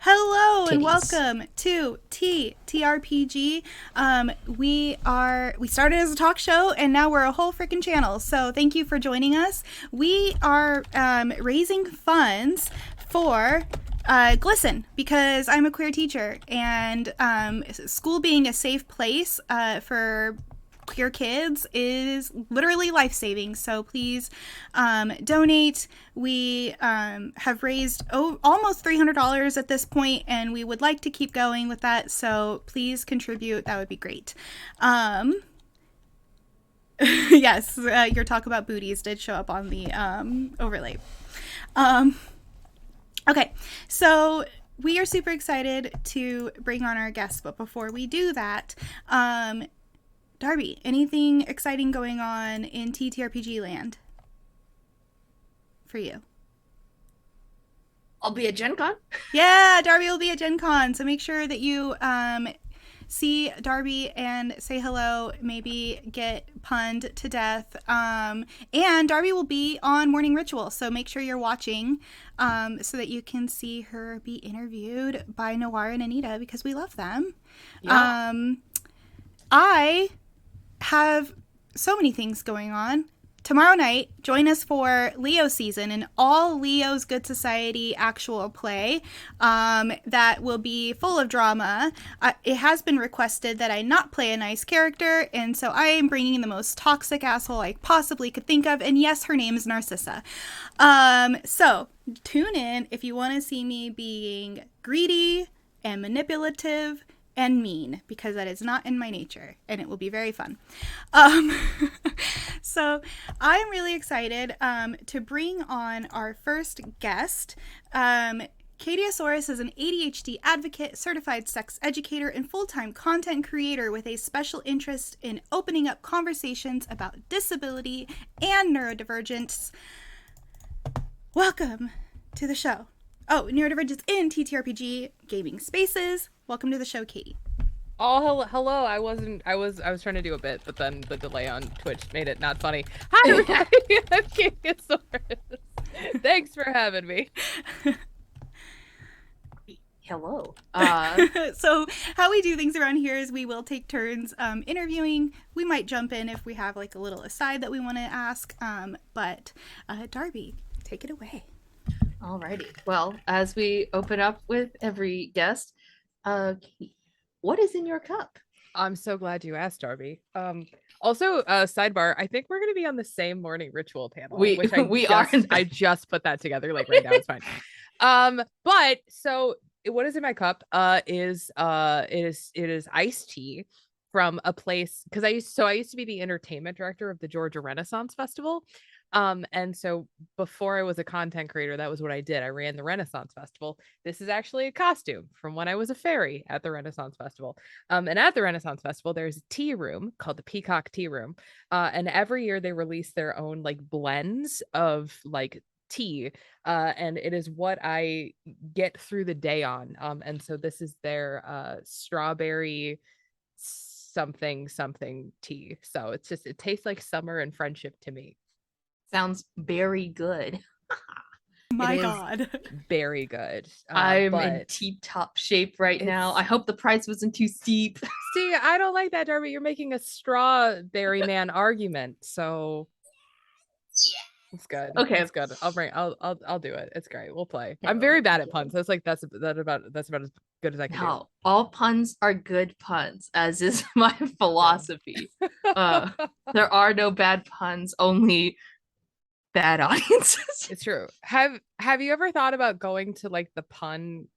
Hello and Titties. welcome to TRPG. We started as a talk show and now we're a whole freaking channel. So thank you for joining us. We are raising funds for Glisten because I'm a queer teacher and school being a safe place for queer kids is literally life-saving. So please donate. We have raised almost $300 at this point, and we would like to keep going with that. So please contribute. That would be great. Yes, your talk about booties did show up on the overlay. Okay, so we are super excited to bring on our guests, but before we do that, Darby, anything exciting going on in TTRPG land for you? I'll be at Gen Con. Yeah, Darby will be at Gen Con, so make sure that you see Darby and say hello, maybe get punned to death. And Darby will be on Morning Ritual, so make sure you're watching so that you can see her be interviewed by Noir and Anita because we love them. Yeah. I have so many things going on. Tomorrow night, join us for Leo season, an all Leo's Good Society actual play that will be full of drama. It has been requested that I not play a nice character, and so I am bringing the most toxic asshole I possibly could think of, and yes, her name is Narcissa. So tune in if you want to see me being greedy and manipulative and mean, because that is not in my nature, and it will be very fun. So I'm really excited to bring on our first guest. Catieosaurus is an ADHD advocate, certified sex educator, and full-time content creator with a special interest in opening up conversations about disability and neurodivergence. Welcome to the show. Oh, neurodivergence in TTRPG gaming spaces. Welcome to the show, Katie. Oh, hello. I was trying to do a bit, but then the delay on Twitch made it not funny. Hi, everybody. I'm Catieosaurus. Thanks for having me. Hello. So how we do things around here is we will take turns interviewing. We might jump in if we have like a little aside that we want to ask. But Darby, take it away. Alrighty. Well, as we open up with every guest, what is in your cup? I'm so glad you asked, Darby. Also, sidebar, I think we're gonna be on the same morning ritual panel, which I just put that together like right now. It's fine. But so what is in my cup is it is iced tea from a place, because I used to be the entertainment director of the Georgia Renaissance Festival. And so before I was a content creator, that was what I did. I ran the Renaissance Festival. This is actually a costume from when I was a fairy at the Renaissance Festival. And at the Renaissance Festival, there's a tea room called the Peacock Tea Room. And every year they release their own like blends of like tea. And it is what I get through the day on. And so this is their strawberry something tea. So it tastes like summer and friendship to me. Sounds very good. My God. Very good. I'm in tip-top shape right now. I hope the price wasn't too steep. See, I don't like that, Darby. You're making a strawberry man argument, so it's good. Okay, it's good. I'll do it. It's great. We'll play. I'm very bad at puns. That's about as good as I can do. All puns are good puns, as is my philosophy. There are no bad puns, only bad audiences. It's true. Have you ever thought about going to like the pun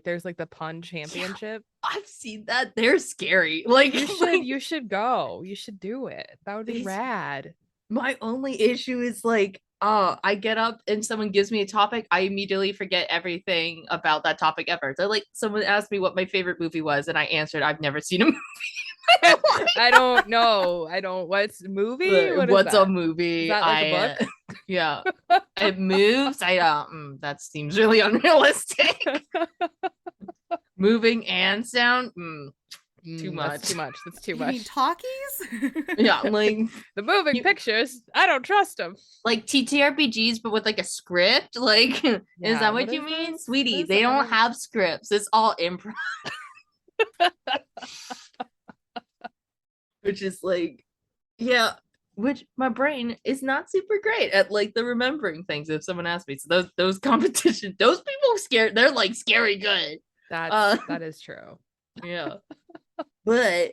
there's like the pun championship? Yeah, I've seen that. They're scary. Like you should go. You should do it. That would be rad. My only issue is like, I get up and someone gives me a topic, I immediately forget everything about that topic ever. So like someone asked me what my favorite movie was, and I answered, I've never seen a movie. I don't know. What's movie? What's a movie? Is that like a book? Yeah. It moves. That seems really unrealistic. Moving and sound. too much. That's too much. That's too You much. mean talkies? Yeah, like the moving pictures. I don't trust them. Like TTRPGs, but with like a script. Like, is that what you mean, sweetie? They don't have scripts. It's all improv. Which is like, yeah. Which my brain is not super great at, like the remembering things. If someone asks me, so those competitions, those people scared. They're like scary good. That is true. Yeah. But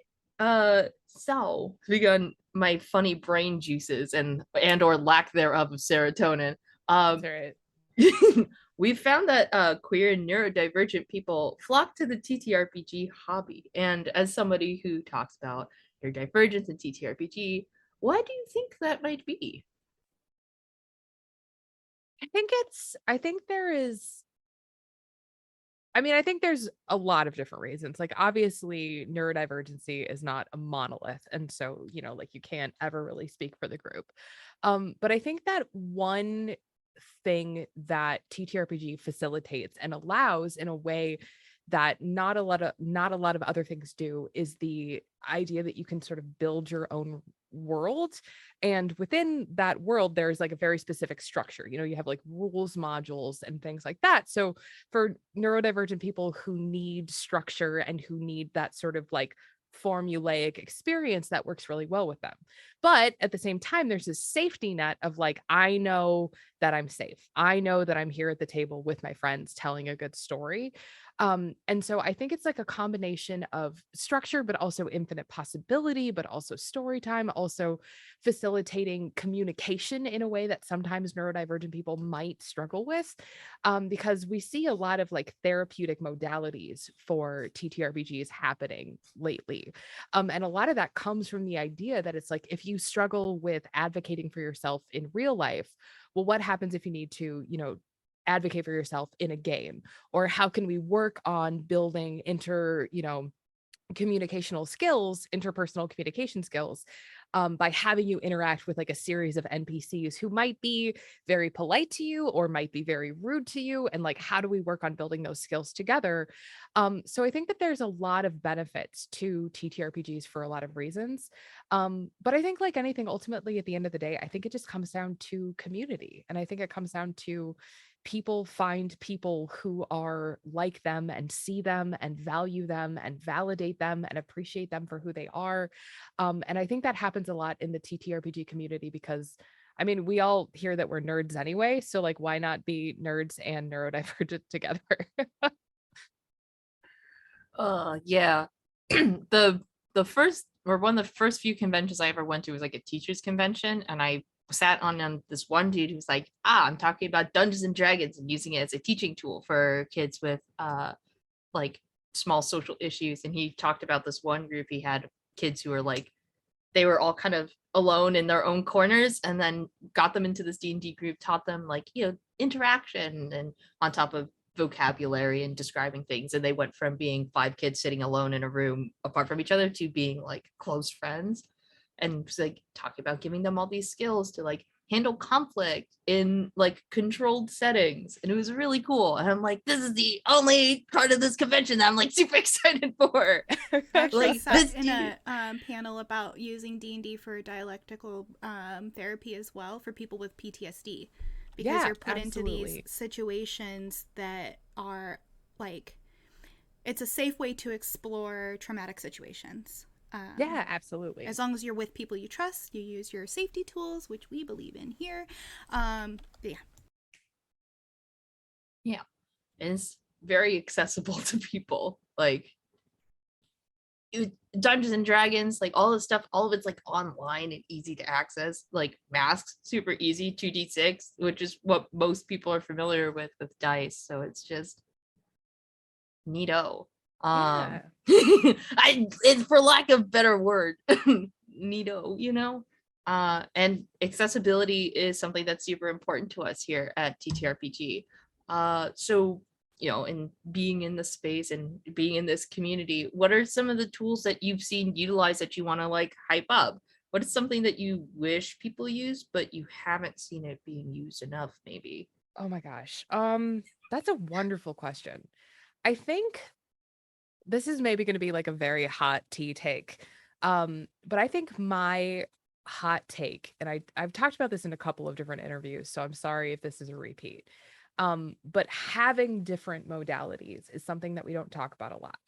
so speaking on my funny brain juices and or lack thereof of serotonin, That's right. we found that queer and neurodivergent people flock to the TTRPG hobby. And as somebody who talks about neurodivergence and TTRPG, why do you think that might be? I think there's a lot of different reasons. Like, obviously, neurodivergency is not a monolith. And so, like, you can't ever really speak for the group. But I think that one thing that TTRPG facilitates and allows in a way that not a lot of other things do is the idea that you can sort of build your own world, and within that world there's like a very specific structure. You have like rules modules and things like that. So for neurodivergent people who need structure and who need that sort of like formulaic experience, that works really well with them. But at the same time, there's this safety net of like, I know that I'm safe. I know that I'm here at the table with my friends telling a good story. And so I think it's like a combination of structure, but also infinite possibility, but also story time, also facilitating communication in a way that sometimes neurodivergent people might struggle with. Because we see a lot of like therapeutic modalities for TTRPGs happening lately. And a lot of that comes from the idea that it's like, if you struggle with advocating for yourself in real life, well, what happens if you need to, advocate for yourself in a game? Or how can we work on building communicational skills, interpersonal communication skills, by having you interact with like a series of NPCs who might be very polite to you or might be very rude to you, and like, how do we work on building those skills together? So I think that there's a lot of benefits to TTRPGs for a lot of reasons. But I think, like anything, ultimately at the end of the day, I think it just comes down to community, and I think it comes down to people find people who are like them and see them and value them and validate them and appreciate them for who they are. And I think that happens a lot in the TTRPG community because, I mean, we all hear that we're nerds anyway. So like, why not be nerds and neurodivergent together? Yeah. the first, or one of the first few conventions I ever went to was like a teachers convention, and I sat on this one dude who's like, I'm talking about Dungeons and Dragons and using it as a teaching tool for kids with like small social issues. And he talked about this one group. He had kids who were like, they were all kind of alone in their own corners, and then got them into this D&D group, taught them like, interaction, and on top of vocabulary and describing things. And they went from being 5 kids sitting alone in a room apart from each other to being like close friends. And like talking about giving them all these skills to like handle conflict in like controlled settings. And it was really cool. And I'm like, this is the only part of this convention that I'm like super excited for. I actually sat in a panel about using D&D for dialectical therapy as well for people with PTSD, because you're put into these situations that are like, it's a safe way to explore traumatic situations. Yeah, absolutely. As long as you're with people you trust, you use your safety tools, which we believe in here. Yeah. And it's very accessible to people. Like Dungeons and Dragons, like all this stuff, all of it's like online and easy to access. Like masks, super easy, 2d6, which is what most people are familiar with dice. So it's just neato. Yeah. It's for lack of better word, neato, and accessibility is something that's super important to us here at TTRPG. So in being in this space and being in this community, what are some of the tools that you've seen utilized that you want to like hype up? What is something that you wish people use but you haven't seen it being used enough, maybe? Oh my gosh. That's a wonderful question. I think this is maybe going to be like a very hot tea take. But I think my hot take, and I've talked about this in a couple of different interviews, so I'm sorry if this is a repeat. But having different modalities is something that we don't talk about a lot.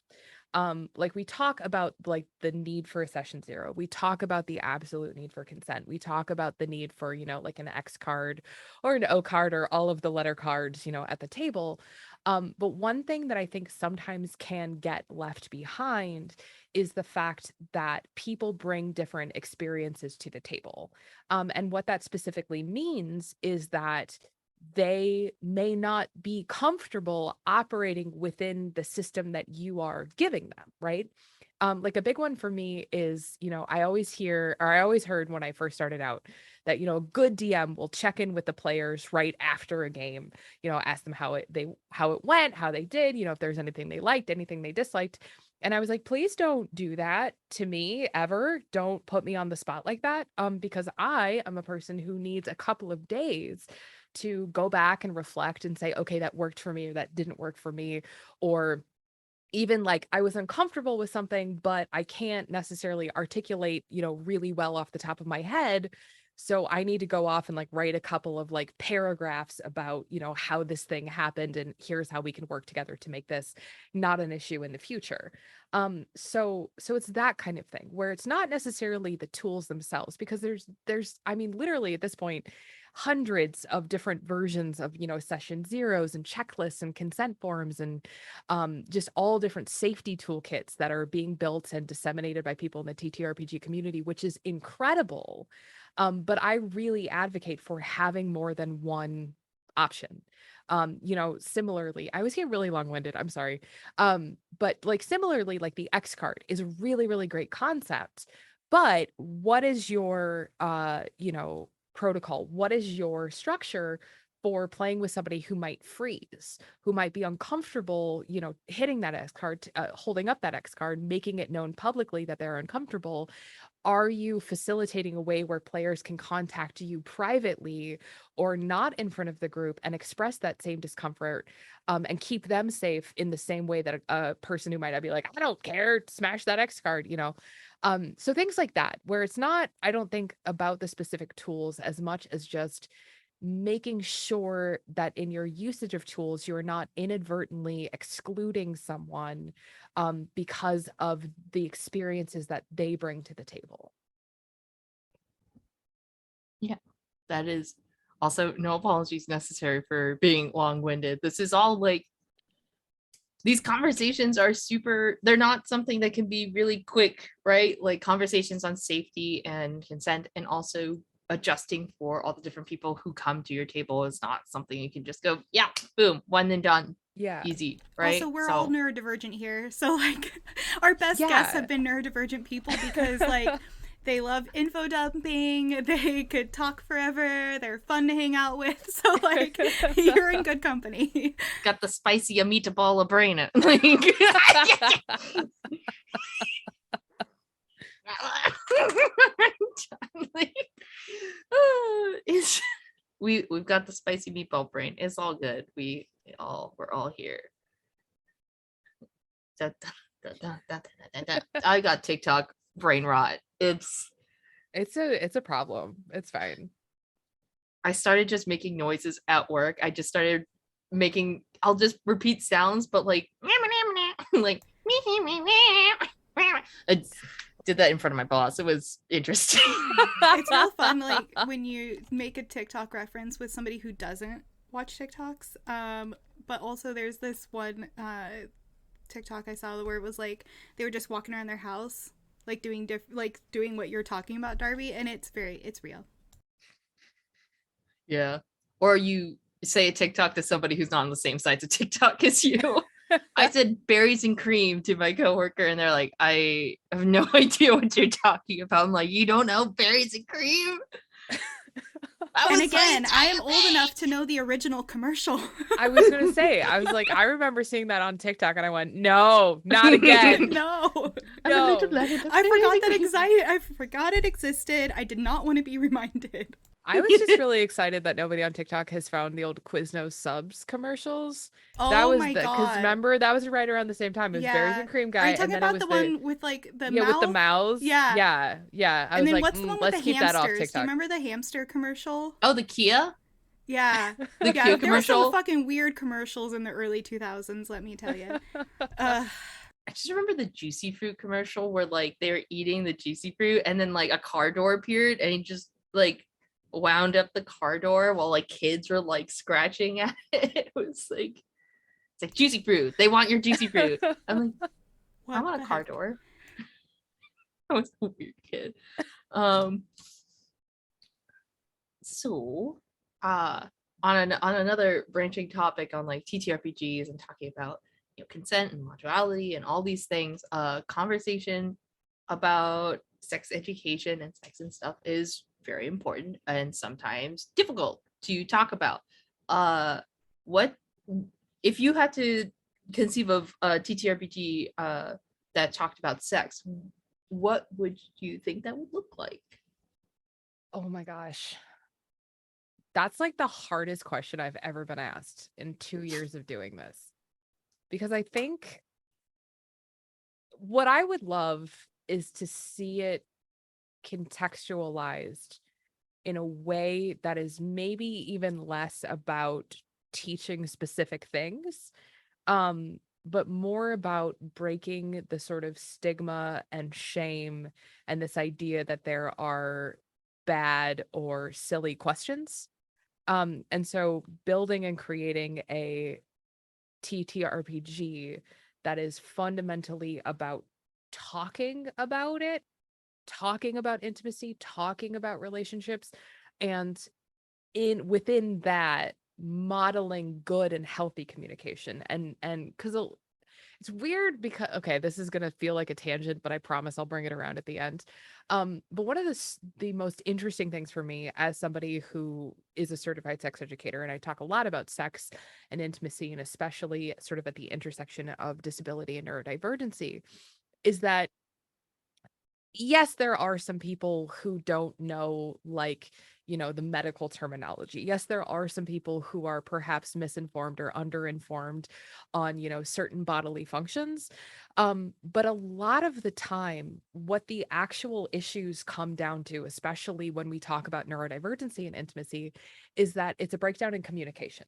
Like we talk about like the need for a session zero. We talk about the absolute need for consent. We talk about the need for, like an X card or an O card or all of the letter cards, at the table. But one thing that I think sometimes can get left behind is the fact that people bring different experiences to the table. And what that specifically means is that they may not be comfortable operating within the system that you are giving them, right? Like a big one for me is, I always heard when I first started out that, a good DM will check in with the players right after a game, ask them how it went, how they did, if there's anything they liked, anything they disliked. And I was like, please don't do that to me ever. Don't put me on the spot like that. Because I am a person who needs a couple of days to go back and reflect and say, okay, that worked for me or that didn't work for me. Or even like I was uncomfortable with something, but I can't necessarily articulate, really well off the top of my head. So I need to go off and like write a couple of like paragraphs about, how this thing happened and here's how we can work together to make this not an issue in the future. So it's that kind of thing where it's not necessarily the tools themselves, because there's I mean, literally at this point, hundreds of different versions of, session zeros and checklists and consent forms and just all different safety toolkits that are being built and disseminated by people in the TTRPG community, which is incredible. But I really advocate for having more than one option. Similarly, I was getting really long-winded, I'm sorry. But like similarly, like the X card is a really, really great concept. But what is your protocol? What is your structure for playing with somebody who might freeze, who might be uncomfortable, hitting that X card, holding up that X card, making it known publicly that they're uncomfortable? Are you facilitating a way where players can contact you privately or not in front of the group and express that same discomfort, and keep them safe in the same way that a person who might not be like, I don't care, smash that X card, So things like that, where it's not, I don't think, about the specific tools as much as just making sure that in your usage of tools, you're not inadvertently excluding someone because of the experiences that they bring to the table. Yeah, that is also no apologies necessary for being long-winded. This is all like, these conversations are they're not something that can be really quick, right? Like conversations on safety and consent and also adjusting for all the different people who come to your table is not something you can just go, yeah, boom, one and done. Yeah. Easy, right? Also, we're all neurodivergent here. So like our best guests have been neurodivergent people because like they love info dumping, they could talk forever, they're fun to hang out with. So like you're in good company. Got the spicy meatball of brain. Like we've got the spicy meatball brain. It's all good. We're all here. I got TikTok brain rot. It's a problem. It's fine. I started just making noises at work. I just started making, I'll just repeat sounds, but like like I did that in front of my boss. It was interesting. It's real fun, like when you make a TikTok reference with somebody who doesn't watch TikToks. But also there's this one TikTok I saw where it was like they were just walking around their house, like doing what you're talking about, Darby, and it's real. Yeah. Or you say a TikTok to somebody who's not on the same side of TikTok as you. I said berries and cream to my coworker, and they're like, I have no idea what you're talking about. I'm like, you don't know berries and cream? And again, I am old enough to know the original commercial. I was going to say, I was like, I remember seeing that on TikTok and I went, no, not again. No. I forgot it existed. I did not want to be reminded. I was just really excited that nobody on TikTok has found the old Quiznos subs commercials. That Oh was my because god. remember that was right around the same time. It was Berries Yeah. and Cream Are guy, you and talking then it about was the one with like the yeah, with the mouth? mouths. Yeah. Yeah. I And was then like, what's the one with let's the keep that off hamsters? Do you TikTok. remember the hamster commercial? Oh, the Kia? Yeah. The Yeah, Kia there were some commercial? fucking weird commercials in the early 2000s, let me tell you. Uh, I just remember the Juicy Fruit commercial where like they were eating the Juicy Fruit and then like a car door appeared and he just like wound up the car door while like kids were like scratching at it. It was like, it's like Juicy Fruit. They want your Juicy Fruit. I'm like, I what want the a car heck? door. I was a weird kid. Um, so on another branching topic on like TTRPGs and talking about consent and modulity and all these things, conversation about sex education and sex and stuff is very important and sometimes difficult to talk about. What if you had to conceive of a TTRPG that talked about sex? What would you think that would look like? Oh my gosh. That's like the hardest question I've ever been asked in 2 years of doing this. Because I think what I would love is to see it contextualized in a way that is maybe even less about teaching specific things, but more about breaking the sort of stigma and shame and this idea that there are bad or silly questions. And so building and creating a TTRPG that is fundamentally about talking about it, talking about intimacy, talking about relationships, and within that modeling good and healthy communication. And because it's weird because okay, this is gonna feel like a tangent, but I promise I'll bring it around at the end. But one of the most interesting things for me as somebody who is a certified sex educator, and I talk a lot about sex and intimacy, and especially sort of at the intersection of disability and neurodivergency, is that yes, there are some people who don't know, like, the medical terminology. Yes, there are some people who are perhaps misinformed or underinformed on, certain bodily functions. But a lot of the time, what the actual issues come down to, especially when we talk about neurodivergency and intimacy, is that it's a breakdown in communication.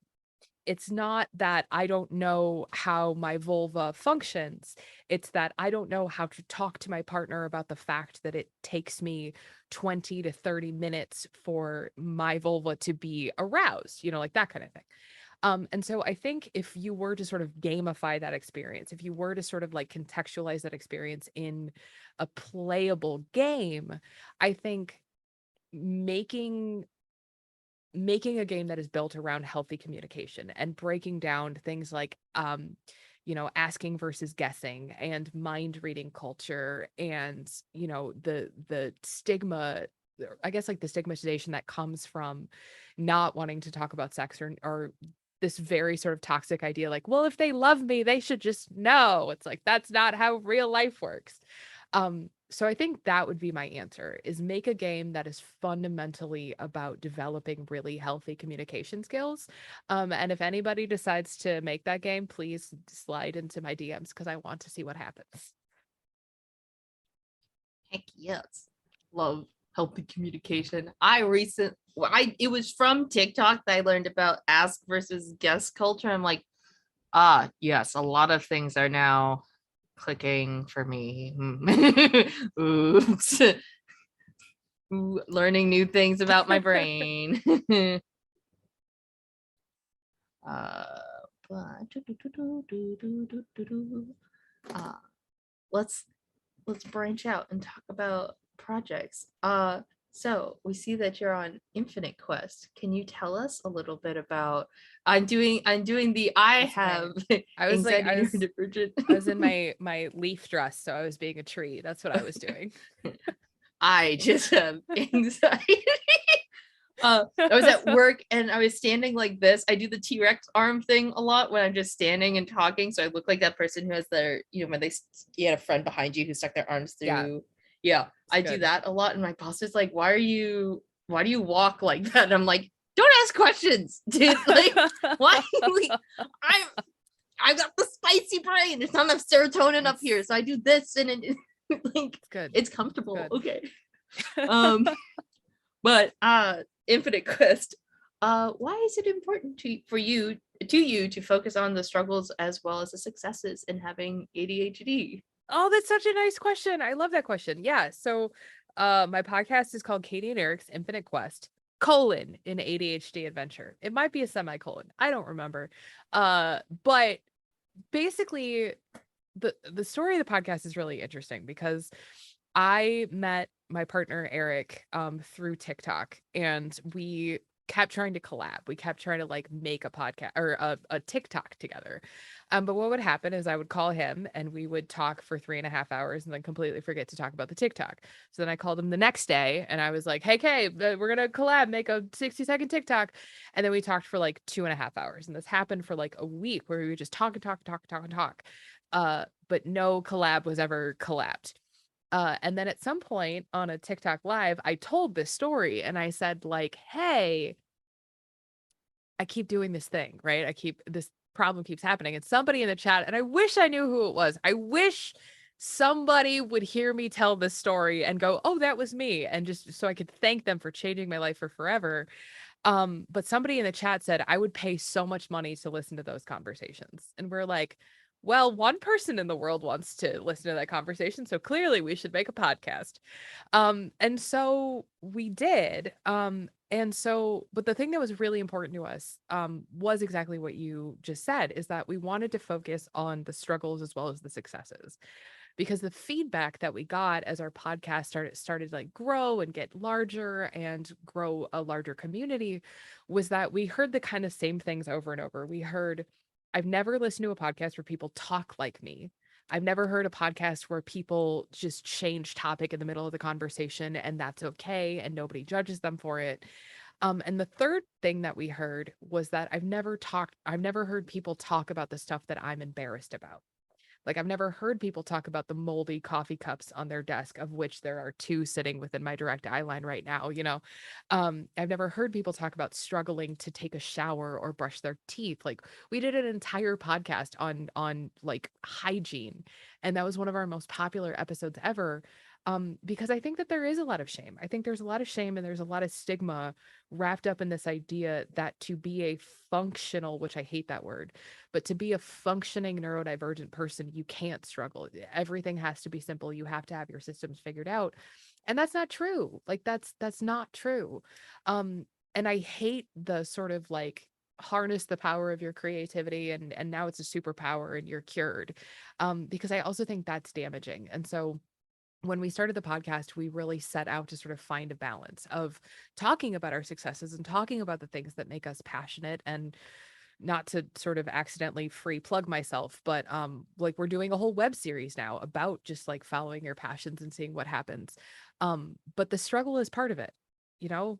It's not that I don't know how my vulva functions. It's that I don't know how to talk to my partner about the fact that it takes me 20 to 30 minutes for my vulva to be aroused, like that kind of thing. And so I think if you were to sort of gamify that experience, if you were to sort of like contextualize that experience in a playable game, I think making a game that is built around healthy communication and breaking down things like asking versus guessing and mind reading culture and the stigma, I guess, like the stigmatization that comes from not wanting to talk about sex, or this very sort of toxic idea like, well, if they love me they should just know. It's like, that's not how real life works. So I think that would be my answer, is make a game that is fundamentally about developing really healthy communication skills. And if anybody decides to make that game, please slide into my DMs because I want to see what happens. Heck yes. Love healthy communication. It was from TikTok that I learned about ask versus guess culture. I'm like, yes, a lot of things are now clicking for me. Oops. Ooh, learning new things about my brain. But let's branch out and talk about projects. So we see that you're on Infinite Quest. Can you tell us a little bit about? I'm doing the I That's have I was like, anxiety neurodivergent. I was in my leaf dress, so I was being a tree. That's what I was doing. I just have anxiety. I was at work and I was standing like this. I do the T-Rex arm thing a lot when I'm just standing and talking. So I look like that person who has their, when you had a friend behind you who stuck their arms through. Yeah, I do that a lot. And my boss is like, why are you why do you walk like that? And I'm like, don't ask questions, dude. Like, why? Like, I've got the spicy brain. There's not enough serotonin up here, so I do this, and it like It's good. It's comfortable. Good. Okay. But Infinite Quest, why is it important for you to focus on the struggles as well as the successes in having ADHD? Oh, that's such a nice question. I love that question. Yeah. So my podcast is called Katie and Eric's Infinite Quest, an ADHD adventure. It might be a semicolon. I don't remember. But basically the story of the podcast is really interesting because I met my partner Eric through TikTok, and we kept trying to collab. We kept trying to like make a podcast or a TikTok together. But what would happen is I would call him and we would talk for 3.5 hours and then completely forget to talk about the TikTok. So then I called him the next day and I was like, hey, Kay, we're going to collab, make a 60-second TikTok. And then we talked for like 2.5 hours. And this happened for like a week where we would just talk and talk and talk and talk and talk. But no collab was ever collabed. And then at some point on a TikTok live, I told this story and I said like, hey, I keep doing this thing, right? This problem keeps happening. And somebody in the chat, and I wish I knew who it was. I wish somebody would hear me tell this story and go, oh, that was me. And just so I could thank them for changing my life for forever. But somebody in the chat said, I would pay so much money to listen to those conversations. And we're like, well, one person in the world wants to listen to that conversation, so clearly we should make a podcast. And so we did. But the thing that was really important to us was exactly what you just said, is that we wanted to focus on the struggles as well as the successes. Because the feedback that we got as our podcast started to like grow and get larger and grow a larger community was that we heard the kind of same things over and over. We heard, I've never listened to a podcast where people talk like me. I've never heard a podcast where people just change topic in the middle of the conversation and that's okay and nobody judges them for it. And the third thing that we heard was that I've never heard people talk about the stuff that I'm embarrassed about. Like, I've never heard people talk about the moldy coffee cups on their desk, of which there are 2 sitting within my direct eye line right now, you know. I've never heard people talk about struggling to take a shower or brush their teeth. Like, we did an entire podcast on like hygiene, and that was one of our most popular episodes ever. Because I think that there is a lot of shame. I think there's a lot of shame and there's a lot of stigma wrapped up in this idea that to be a functional, which I hate that word, but to be a functioning neurodivergent person, you can't struggle. Everything has to be simple. You have to have your systems figured out. And that's not true. Like that's not true. And I hate the sort of like harness the power of your creativity and now it's a superpower and you're cured. Because I also think that's damaging. And so when we started the podcast, we really set out to sort of find a balance of talking about our successes and talking about the things that make us passionate, and not to sort of accidentally free plug myself, but like we're doing a whole web series now about just like following your passions and seeing what happens. But the struggle is part of it. You know,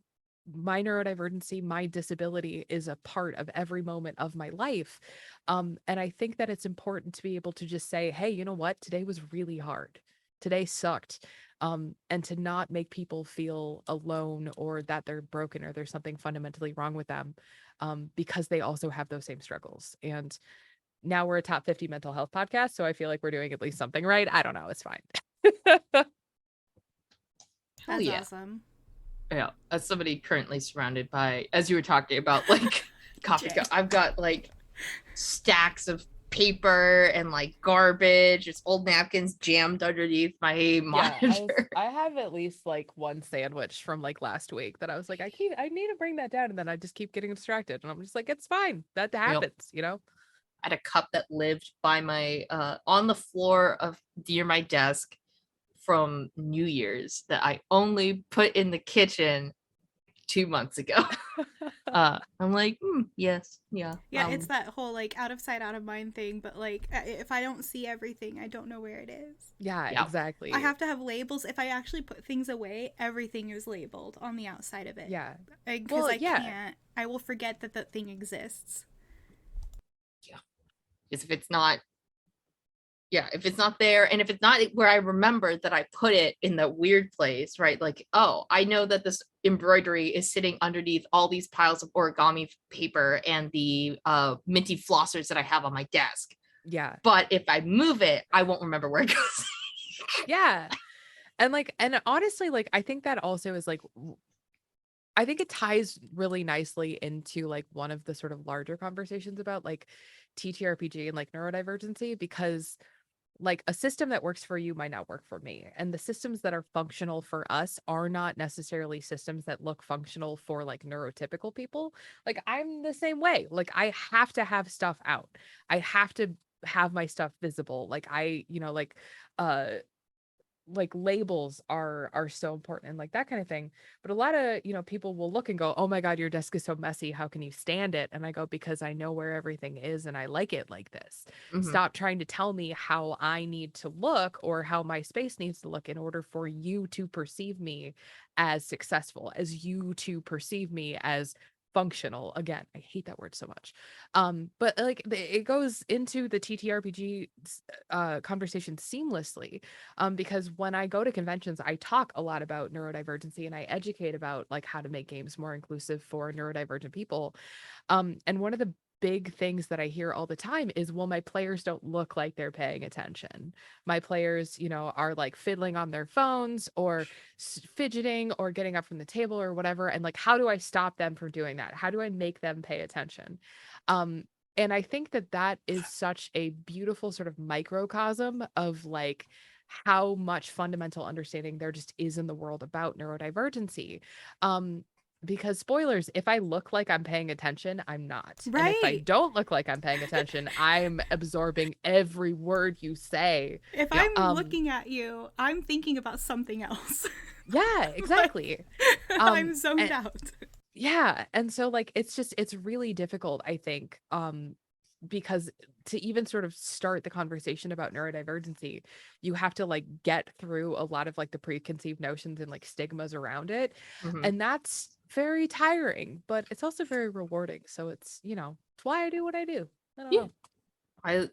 my neurodivergency, my disability is a part of every moment of my life. And I think that it's important to be able to just say, hey, you know what? Today was really hard. Today sucked. And to not make people feel alone or that they're broken or there's something fundamentally wrong with them, because they also have those same struggles. And now we're a top 50 mental health podcast, so I feel like we're doing at least something right. I don't know. It's fine. That's awesome. Yeah, as somebody currently surrounded by, as you were talking about, like coffee cup, I've got like stacks of paper and like garbage, just old napkins jammed underneath my monitor. I have at least like one sandwich from like last week that I was like, I need to bring that down, and then I just keep getting distracted, and I'm just like, it's fine, that happens. You know, I had a cup that lived by my on the floor of near my desk from New Year's that I only put in the kitchen 2 months ago. I'm like, yes, yeah. It's that whole like out of sight, out of mind thing. But like, if I don't see everything, I don't know where it is. Yeah, exactly. I have to have labels. If I actually put things away, everything is labeled on the outside of it. Yeah, because I can't. I will forget that the thing exists. Yeah, because if it's not yeah, if it's not there, and if it's not where I remember that I put it in the weird place, right? Like, oh, I know that this embroidery is sitting underneath all these piles of origami paper and the minty flossers that I have on my desk. Yeah. But if I move it, I won't remember where it goes. Yeah. And honestly, like, I think that also is like, I think it ties really nicely into like one of the sort of larger conversations about like TTRPG and like neurodivergency, because like a system that works for you might not work for me. And the systems that are functional for us are not necessarily systems that look functional for like neurotypical people. Like I'm the same way. Like I have to have stuff out. I have to have my stuff visible. Like I, like labels are so important and like that kind of thing. But a lot of people will look and go, oh my god, your desk is so messy, how can you stand it? And I go, because I know where everything is and I like it like this. Stop trying to tell me how I need to look or how my space needs to look in order for you to perceive me as successful, as you to perceive me as functional. Again, I hate that word so much. But like it goes into the TTRPG conversation seamlessly, because when I go to conventions, I talk a lot about neurodivergency and I educate about like how to make games more inclusive for neurodivergent people. And one of the big things that I hear all the time is, well, my players don't look like they're paying attention. My players, are like fiddling on their phones or fidgeting or getting up from the table or whatever. And like, how do I stop them from doing that? How do I make them pay attention? And I think that that is such a beautiful sort of microcosm of like how much fundamental understanding there just is in the world about neurodivergency. Because spoilers, if I look like I'm paying attention, I'm not. Right. And if I don't look like I'm paying attention, I'm absorbing every word you say. If I'm looking at you, I'm thinking about something else. Yeah, exactly. I'm zoned out. Yeah. And so like it's really difficult, I think, because to even sort of start the conversation about neurodivergency, you have to like get through a lot of like the preconceived notions and like stigmas around it. And that's very tiring, but it's also very rewarding. So it's, it's why I do what I do. I don't know.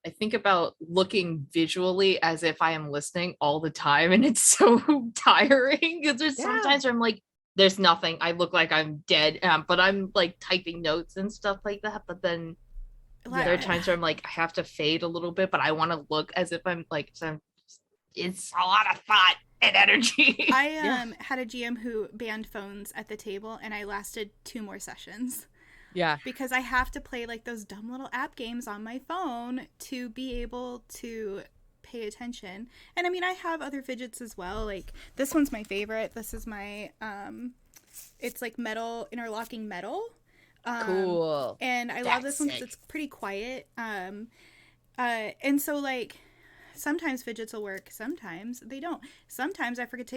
I think about looking visually as if I am listening all the time, and it's so tiring because there's sometimes where I'm like, there's nothing. I look like I'm dead, but I'm like typing notes and stuff like that. But then there are times where I'm like, I have to fade a little bit, but I want to look as if I'm like, it's a lot of thought and energy. I had a GM who banned phones at the table, and I lasted 2 more sessions. Yeah. Because I have to play like those dumb little app games on my phone to be able to pay attention. And I mean, I have other fidgets as well. Like this one's my favorite. This is my it's like metal, interlocking metal. Cool. And I love this one because it's pretty quiet. And so like sometimes fidgets will work, sometimes they don't. Sometimes I forget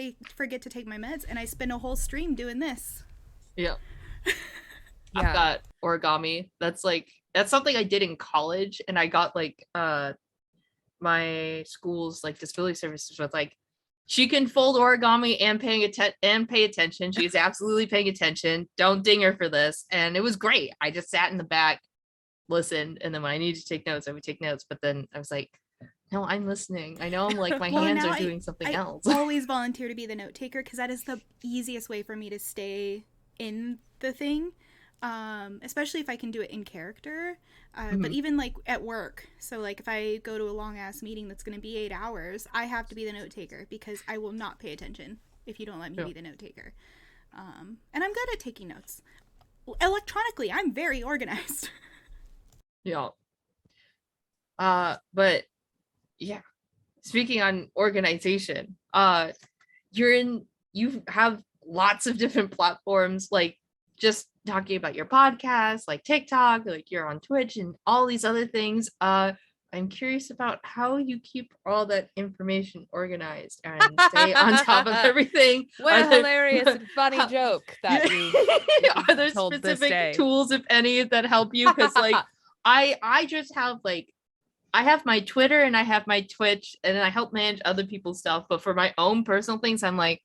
to take my meds, and I spend a whole stream doing this. Yeah. I've got origami. That's something I did in college, and I got like my school's like disability services with like, she can fold origami and pay attention. She's absolutely paying attention. Don't ding her for this. And it was great. I just sat in the back, listened, and then when I needed to take notes, I would take notes. But then I was like, no, I'm listening. I know I'm like my hands are doing something else. I always volunteer to be the note taker because that is the easiest way for me to stay in the thing. Especially if I can do it in character, but even like at work. So like if I go to a long ass meeting that's going to be 8 hours, I have to be the note taker because I will not pay attention if you don't let me be the note taker. And I'm good at taking notes electronically. I'm very organized. Yeah. But yeah, speaking on organization, you have lots of different platforms, like just talking about your podcast, like TikTok, like you're on Twitch and all these other things. I'm curious about how you keep all that information organized and stay on top of everything. What a hilarious and funny joke that you are there specific tools, if any, that help you? Because like I just have like, I have my Twitter and I have my Twitch, and I help manage other people's stuff. But for my own personal things, I'm like,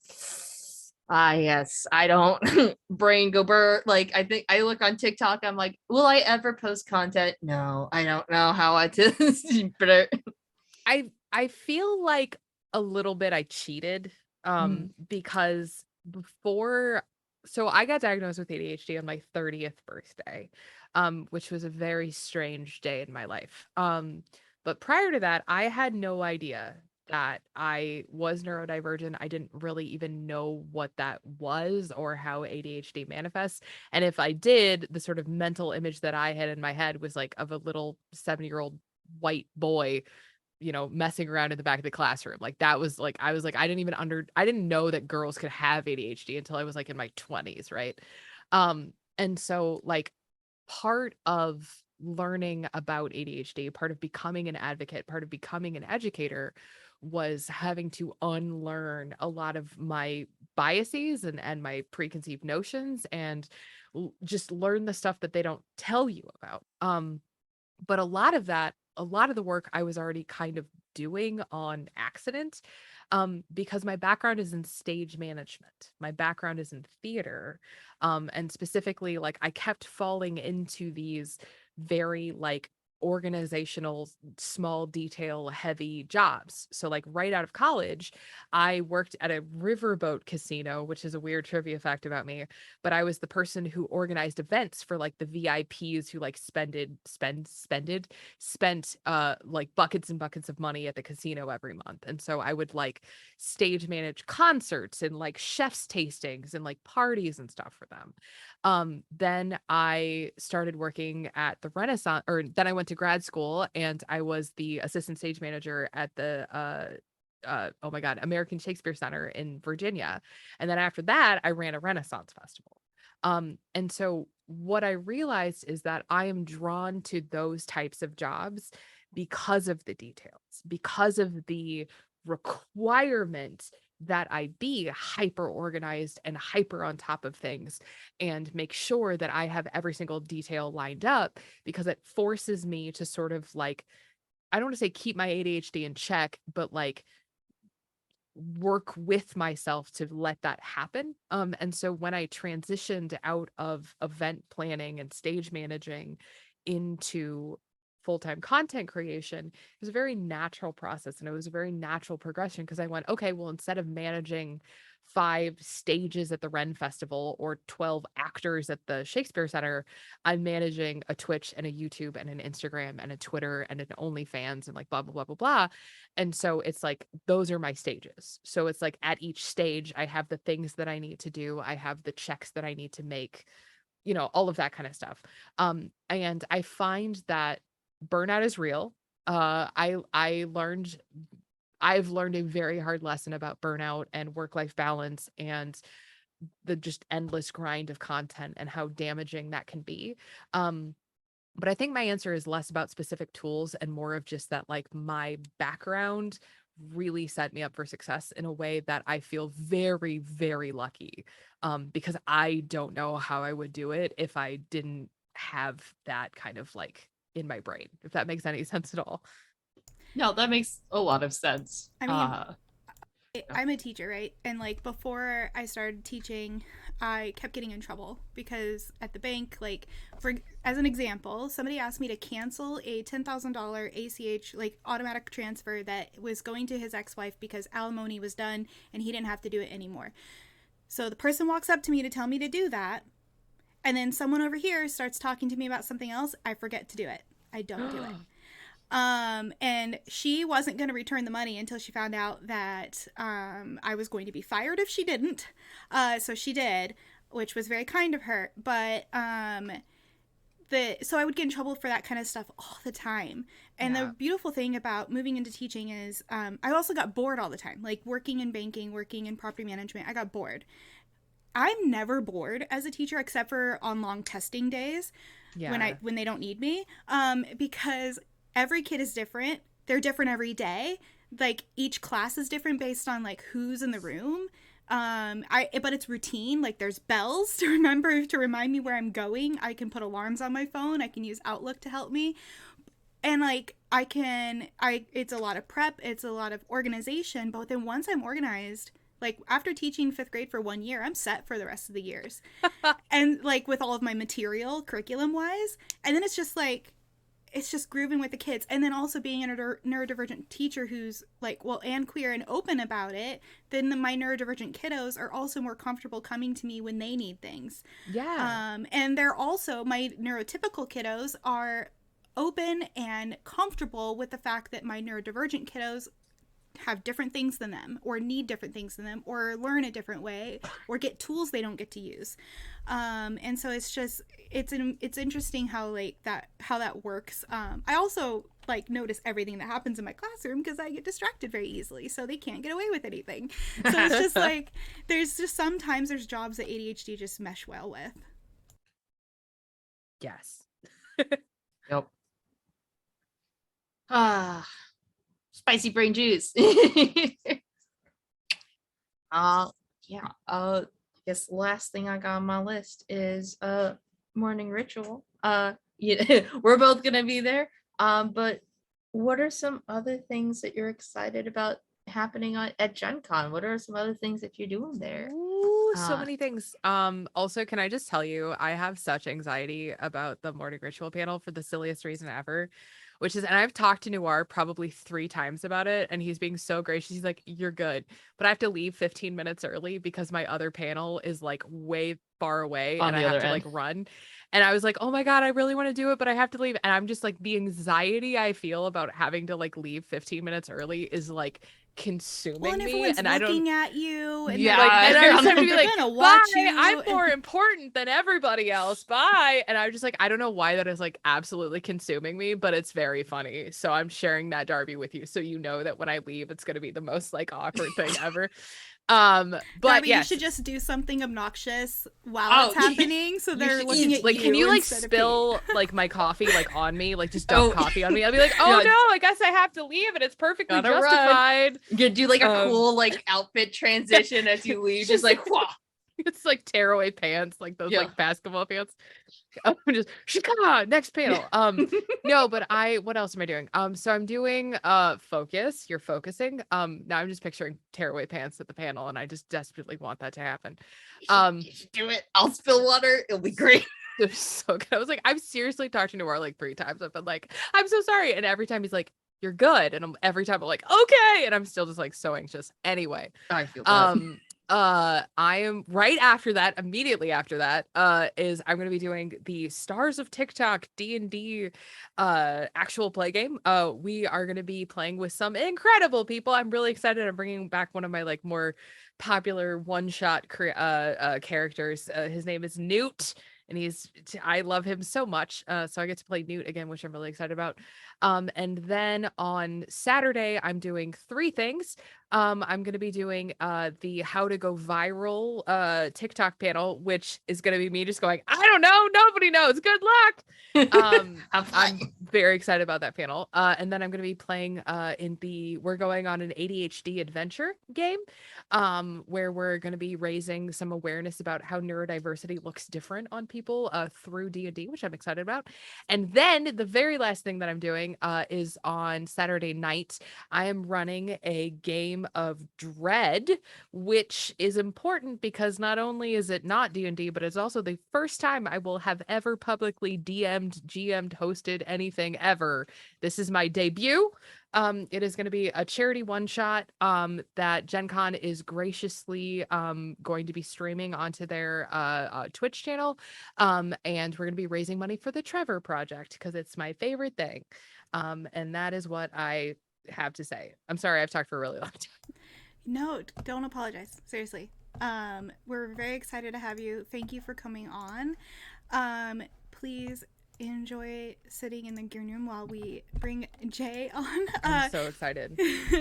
yes, I don't brain go burr. Like I think I look on TikTok, I'm like, will I ever post content? No, I don't know how I to. I feel like a little bit I cheated because so I got diagnosed with ADHD on my 30th birthday, which was a very strange day in my life. But prior to that, I had no idea that I was neurodivergent. I didn't really even know what that was or how ADHD manifests. And if I did, the sort of mental image that I had in my head was like of a little 7-year-old white boy, messing around in the back of the classroom. Like that was like, I was like, I didn't know that girls could have ADHD until I was like in my 20s. Right. And so like part of learning about ADHD, part of becoming an advocate, part of becoming an educator was having to unlearn a lot of my biases and my preconceived notions and just learn the stuff that they don't tell you about. But a lot of the work I was already kind of doing on accident, because my background is in stage management. My background is in theater. And specifically, like I kept falling into these very like organizational, small detail heavy jobs. So like right out of college, I worked at a riverboat casino, which is a weird trivia fact about me, but I was the person who organized events for like the VIPs who like spent like buckets and buckets of money at the casino every month. And so I would like stage manage concerts and like chef's tastings and like parties and stuff for them. Then I started working at the Renaissance, or then I went to grad school and I was the assistant stage manager at the oh my God, American Shakespeare Center in Virginia. And then after that, I ran a Renaissance festival. And so what I realized is that I am drawn to those types of jobs because of the details, because of the requirement that I be hyper organized and hyper on top of things and make sure that I have every single detail lined up, because it forces me to sort of like, I don't want to say keep my ADHD in check, but like work with myself to let that happen. And so when I transitioned out of event planning and stage managing into full-time content creation, it was a very natural process and it was a very natural progression, because I went, okay, well, instead of managing 5 stages at the Ren Festival or 12 actors at the Shakespeare Center, I'm managing a Twitch and a YouTube and an Instagram and a Twitter and an OnlyFans and like blah, blah, blah, blah, blah. And so it's like, those are my stages. So it's like at each stage, I have the things that I need to do. I have the checks that I need to make, all of that kind of stuff. And I find that burnout is real. I've learned a very hard lesson about burnout and work-life balance and the just endless grind of content and how damaging that can be. But I think my answer is less about specific tools and more of just that, like, my background really set me up for success in a way that I feel very, very lucky, because I don't know how I would do it if I didn't have that kind of like in my brain, if that makes any sense at all. No, that makes a lot of sense. I mean, I'm a teacher, right? And like before I started teaching, I kept getting in trouble because at the bank, like as an example, somebody asked me to cancel a $10,000 ACH like automatic transfer that was going to his ex-wife because alimony was done and he didn't have to do it anymore. So the person walks up to me to tell me to do that, and then someone over here starts talking to me about something else. I forget to do it. I don't do it. And she wasn't going to return the money until she found out that I was going to be fired if she didn't. So she did, which was very kind of her. But so I would get in trouble for that kind of stuff all the time. And the beautiful thing about moving into teaching is I also got bored all the time. Like working in banking, working in property management, I got bored. I'm never bored as a teacher except for on long testing days when they don't need me, because every kid is different. They're different every day. Like each class is different based on like who's in the room. But it's routine. Like there's bells to remind me where I'm going. I can put alarms on my phone. I can use Outlook to help me. And like it's a lot of prep. It's a lot of organization. But then once I'm organized, like after teaching 5th grade for 1 year, I'm set for the rest of the years. And like with all of my material curriculum wise, and then it's just like, it's just grooving with the kids. And then also being a neurodivergent teacher who's like, well, and queer and open about it, then my neurodivergent kiddos are also more comfortable coming to me when they need things. Yeah. And they're also, my neurotypical kiddos are open and comfortable with the fact that my neurodivergent kiddos have different things than them, or need different things than them, or learn a different way, or get tools they don't get to use. And so it's just, it's interesting how that works. I also like notice everything that happens in my classroom because I get distracted very easily, so they can't get away with anything. So it's just like, sometimes there's jobs that ADHD just mesh well with. Yes. Yep. Spicy brain juice. Yeah. I guess the last thing I got on my list is morning ritual. We're both gonna be there. But what are some other things that you're excited about happening at Gen Con? What are some other things that you're doing there? Ooh, so many things. Also, can I just tell you, I have such anxiety about the morning ritual panel for the silliest reason ever, which is, and I've talked to Noir probably 3 times about it, and he's being so gracious. He's like, you're good, but I have to leave 15 minutes early because my other panel is like way far away and I have to like run. And I was like, oh my God, I really want to do it, but I have to leave. And I'm just like, the anxiety I feel about having to like leave 15 minutes early is like consuming and me. And I don't looking at you. And yeah, like, and I just have to be they're like, gonna watch bye, you. I'm more important than everybody else. Bye. And I was just like, I don't know why that is like absolutely consuming me, but it's very funny. So I'm sharing that, Darby, with you, so you know that when I leave, it's gonna be the most like awkward thing ever. But Darby, yes, you should just do something obnoxious while it's happening, so they're looking at like, you. can you like instead of spill like my coffee like on me, like just dump coffee on me? I'll be like, oh no, I guess I have to leave, and it's perfectly justified. You could do like a cool like outfit transition as you leave, just like whoa. It's like tearaway pants, like those like basketball pants. I'm just Shika, next panel. No, but what else am I doing? So I'm doing focus. You're focusing. Now I'm just picturing tearaway pants at the panel, and I just desperately want that to happen. You should do it. I'll spill water. It'll be great. It was so good. I was like, I've seriously talked to Noir like 3 times. I've been like, I'm so sorry, and every time he's like, you're good, and every time I'm like, okay, and I'm still just like so anxious. Anyway, I feel that. I am right after that, immediately after that, is I'm going to be doing the Stars of TikTok D&D actual play game. We are going to be playing with some incredible people. I'm really excited. I'm bringing back one of my like more popular one-shot characters. His name is Newt, and I love him so much. So I get to play Newt again, which I'm really excited about. And then on Saturday, I'm doing 3 things. I'm going to be doing the How to Go Viral TikTok panel, which is going to be me just going, I don't know, nobody knows, good luck. I'm very excited about that panel. And then I'm going to be playing we're going on an ADHD adventure game, where we're going to be raising some awareness about how neurodiversity looks different on people through D&D, which I'm excited about. And then the very last thing that I'm doing is on Saturday night, I am running a game of Dread, which is important because not only is it not D&D, but it's also the first time I will have ever publicly DM'd, GM'd, hosted anything ever. This is my debut. It is going to be a charity one-shot that Gen Con is graciously going to be streaming onto their Twitch channel. And we're going to be raising money for the Trevor Project because it's my favorite thing. And that is what I have to say. I'm sorry, I've talked for a really long time. No, don't apologize. Seriously. We're very excited to have you. Thank you for coming on. Please enjoy sitting in the green room while we bring Jay on. I'm so excited.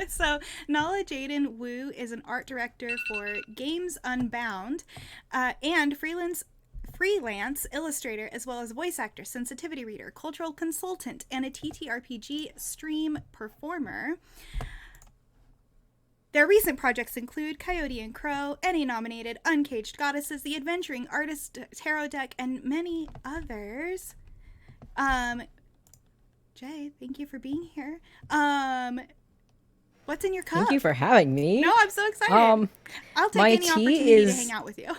So Nala J Wu is an art director for Games Unbound and freelance illustrator, as well as voice actor, sensitivity reader, cultural consultant, and a TTRPG stream performer. Their recent projects include Coyote and Crow, Emmy-nominated Uncaged Goddesses, The Adventuring Artist Tarot Deck, and many others. Jay, thank you for being here. What's in your cup? Thank you for having me. No, I'm so excited. I'll take any opportunity to hang out with you.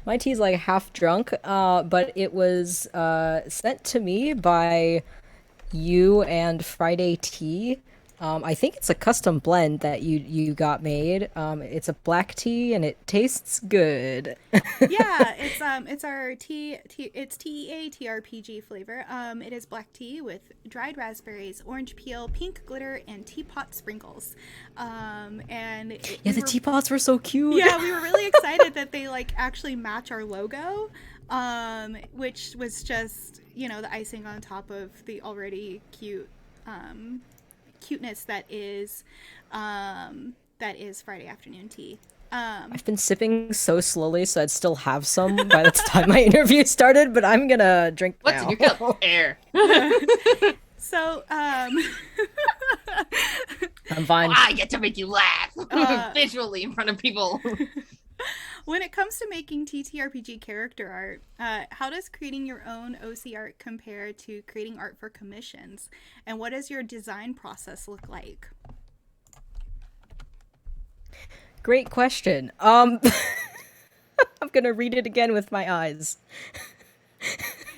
My tea's like half drunk, but it was sent to me by you and Friday Tea. I think it's a custom blend that you got made. It's a black tea and it tastes good. Yeah, it's our it's TEA TRPG flavor. It is black tea with dried raspberries, orange peel, pink glitter, and teapot sprinkles. The teapots were so cute. Yeah, we were really excited that they like actually match our logo, which was just the icing on top of the already cute cuteness that is Friday afternoon tea. I've been sipping so slowly, so I'd still have some by the time my interview started, but I'm gonna drink What's now. in your cup? Air. So, I'm fine. I get to make you laugh visually in front of people. When it comes to making TTRPG character art, how does creating your own OC art compare to creating art for commissions? And what does your design process look like? Great question. I'm gonna read it again with my eyes.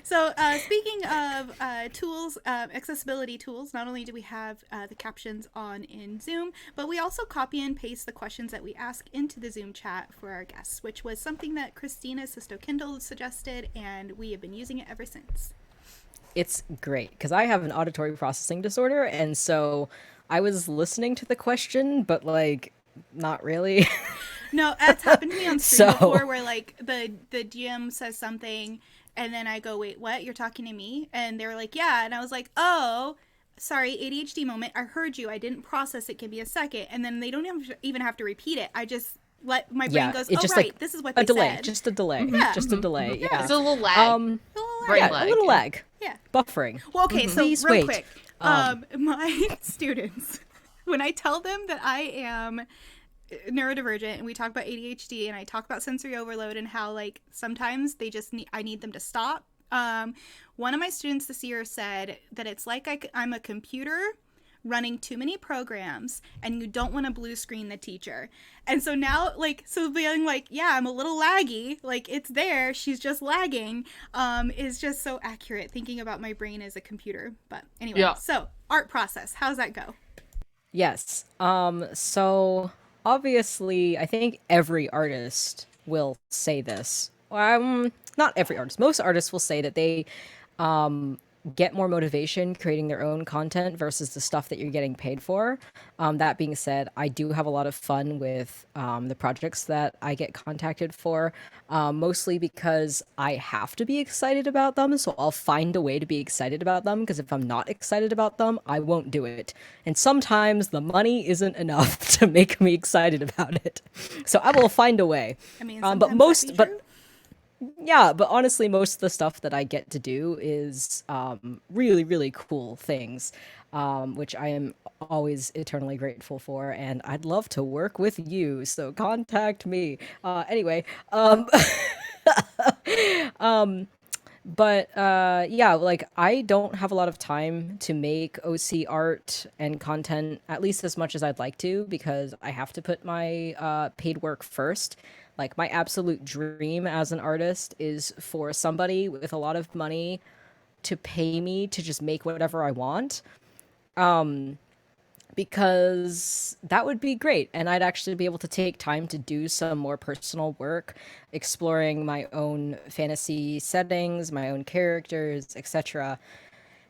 So speaking of tools, accessibility tools, not only do we have the captions on in Zoom, but we also copy and paste the questions that we ask into the Zoom chat for our guests, which was something that Christina Sisto Kindle suggested, and we have been using it ever since. It's great, because I have an auditory processing disorder, and so I was listening to the question, but, like, not really. No, that's happened to me on stream before, where, like, the GM says something, and then I go, wait, what? You're talking to me? And they were like, yeah. And I was like, oh, sorry, ADHD moment. I heard you. I didn't process it. Give me a second. And then they don't even have to repeat it. I just let my brain goes, just right, like this is what they delay, said. just a delay. Yeah. Just a delay. Yeah. It's a little lag. A little lag. Yeah. Buffering. Well, okay, so Please real wait. quick. My students, when I tell them that I am neurodivergent and we talk about ADHD and I talk about sensory overload and how like sometimes I need them to stop. One of my students this year said that it's like I'm a computer running too many programs and you don't want to blue screen the teacher. And so now being like, yeah, I'm a little laggy, like it's there, she's just lagging, is just so accurate, thinking about my brain as a computer. But anyway, So art process, how's that go? Yes. So obviously, I think every artist will say this. Not every artist. Most artists will say that they get more motivation creating their own content versus the stuff that you're getting paid for. That being said, I do have a lot of fun with the projects that I get contacted for, mostly because I have to be excited about them. So I'll find a way to be excited about them, because if I'm not excited about them, I won't do it. And sometimes the money isn't enough to make me excited about it. So I will find a way. I mean, but honestly, most of the stuff that I get to do is really, really cool things, which I am always eternally grateful for, and I'd love to work with you, so contact me. Anyway, like I don't have a lot of time to make OC art and content, at least as much as I'd like to, because I have to put my paid work first. Like, my absolute dream as an artist is for somebody with a lot of money to pay me to just make whatever I want. Because that would be great. And I'd actually be able to take time to do some more personal work, exploring my own fantasy settings, my own characters, etc.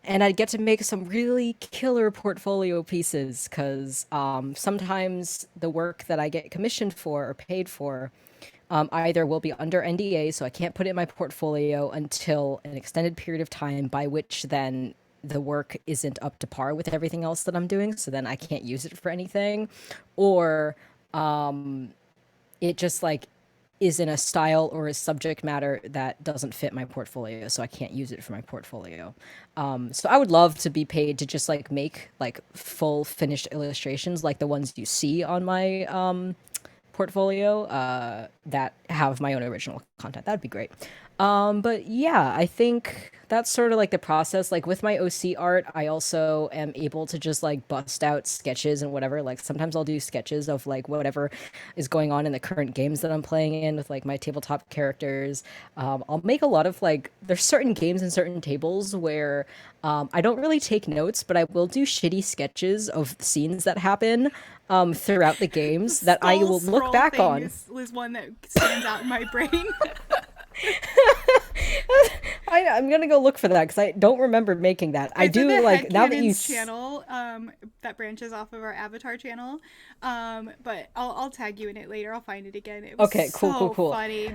And I'd get to make some really killer portfolio pieces, because sometimes the work that I get commissioned for or paid for either will be under NDA, so I can't put it in my portfolio until an extended period of time, by which then the work isn't up to par with everything else that I'm doing, so then I can't use it for anything. Or it just like is in a style or a subject matter that doesn't fit my portfolio, so I can't use it for my portfolio. So I would love to be paid to just like make like full finished illustrations like the ones you see on my portfolio that have my own original content. That'd be great. But yeah, I think that's sort of like the process. Like with my OC art, I also am able to just like bust out sketches and whatever. Like sometimes I'll do sketches of like whatever is going on in the current games that I'm playing in with like my tabletop characters. I'll make a lot of like, there's certain games and certain tables where I don't really take notes, but I will do shitty sketches of scenes that happen throughout the games that I will look back on. Was one that stands out in my brain. I'm gonna go look for that because I don't remember making that. I do like now that you channel that branches off of our Avatar channel, but I'll tag you in it later. I'll find it again. It was okay, cool. Funny.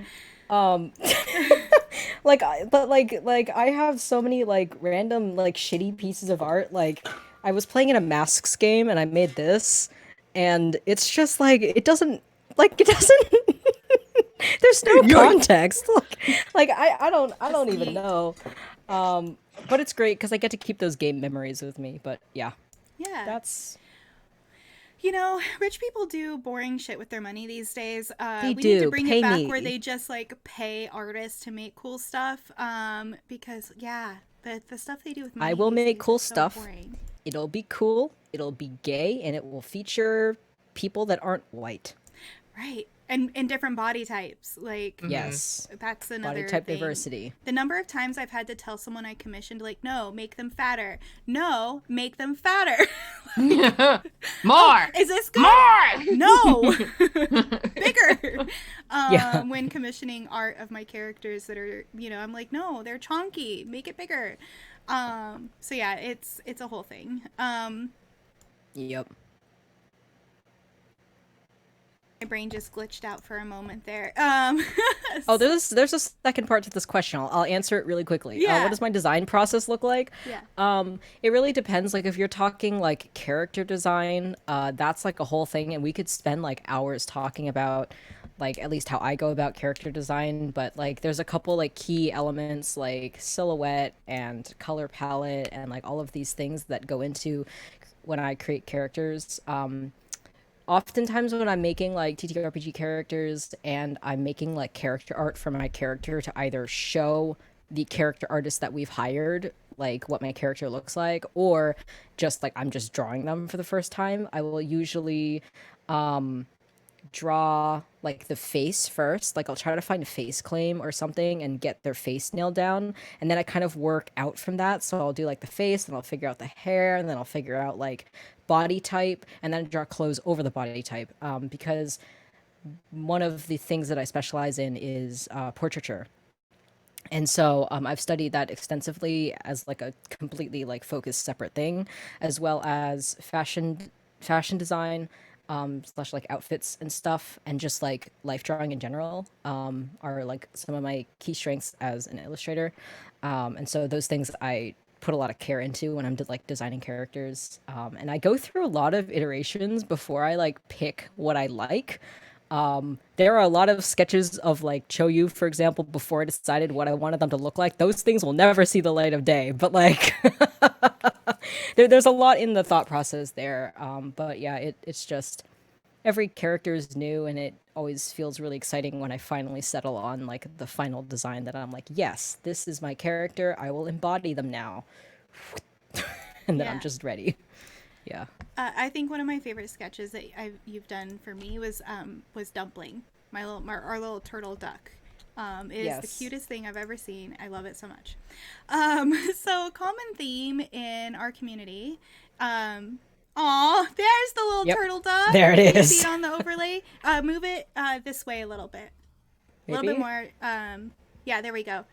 Like I have so many like random like shitty pieces of art. Like I was playing in a Masks game and I made this, and it's just like it doesn't. There's no context. Like I don't even know. But it's great because I get to keep those game memories with me. But yeah, that's. You know, rich people do boring shit with their money these days. We need to bring pay it back me. Where they just like pay artists to make cool stuff. Because the stuff they do with money. I will make cool stuff. Boring. It'll be cool. It'll be gay, and it will feature people that aren't white. Right. And in different body types. Like, yes, that's another body type thing. Diversity. The number of times I've had to tell someone I commissioned, like, no, make them fatter. No, make them fatter. More. Oh, is this good? More. No. Bigger. When commissioning art of my characters that are, I'm like, no, they're chonky. Make it bigger. So yeah, it's a whole thing. Yep. My brain just glitched out for a moment there. Oh, there's a second part to this question. I'll answer it really quickly. Yeah. What does my design process look like? Yeah. It really depends. Like if you're talking like character design, that's like a whole thing, and we could spend like hours talking about like at least how I go about character design. But like there's a couple like key elements like silhouette and color palette and like all of these things that go into when I create characters. Oftentimes when I'm making like TTRPG characters and I'm making like character art for my character to either show the character artist that we've hired like what my character looks like, or just like I'm just drawing them for the first time, I will usually draw like the face first. Like I'll try to find a face claim or something and get their face nailed down, and then I kind of work out from that. So I'll do like the face, and I'll figure out the hair, and then I'll figure out like body type, and then draw clothes over the body type, because one of the things that I specialize in is portraiture. And so I've studied that extensively as like a completely like focused separate thing, as well as fashion design, slash like outfits and stuff, and just like life drawing in general are like some of my key strengths as an illustrator. And so those things I put a lot of care into when I'm like designing characters. And I go through a lot of iterations before I like pick what I like. There are a lot of sketches of like Choyu, for example, before I decided what I wanted them to look like. Those things will never see the light of day, but like there's a lot in the thought process there. But yeah, it's just every character is new, and it always feels really exciting when I finally settle on like the final design that I'm like, yes, this is my character. I will embody them now. And then I'm just ready. Yeah. I think one of my favorite sketches that you've done for me was Dumpling, our little turtle duck. It is the cutest thing I've ever seen. I love it so much. So common theme in our community. Aw, there's the little turtle duck. There it is. You see it on the overlay. Move it this way a little bit. A little bit more. Yeah, there we go.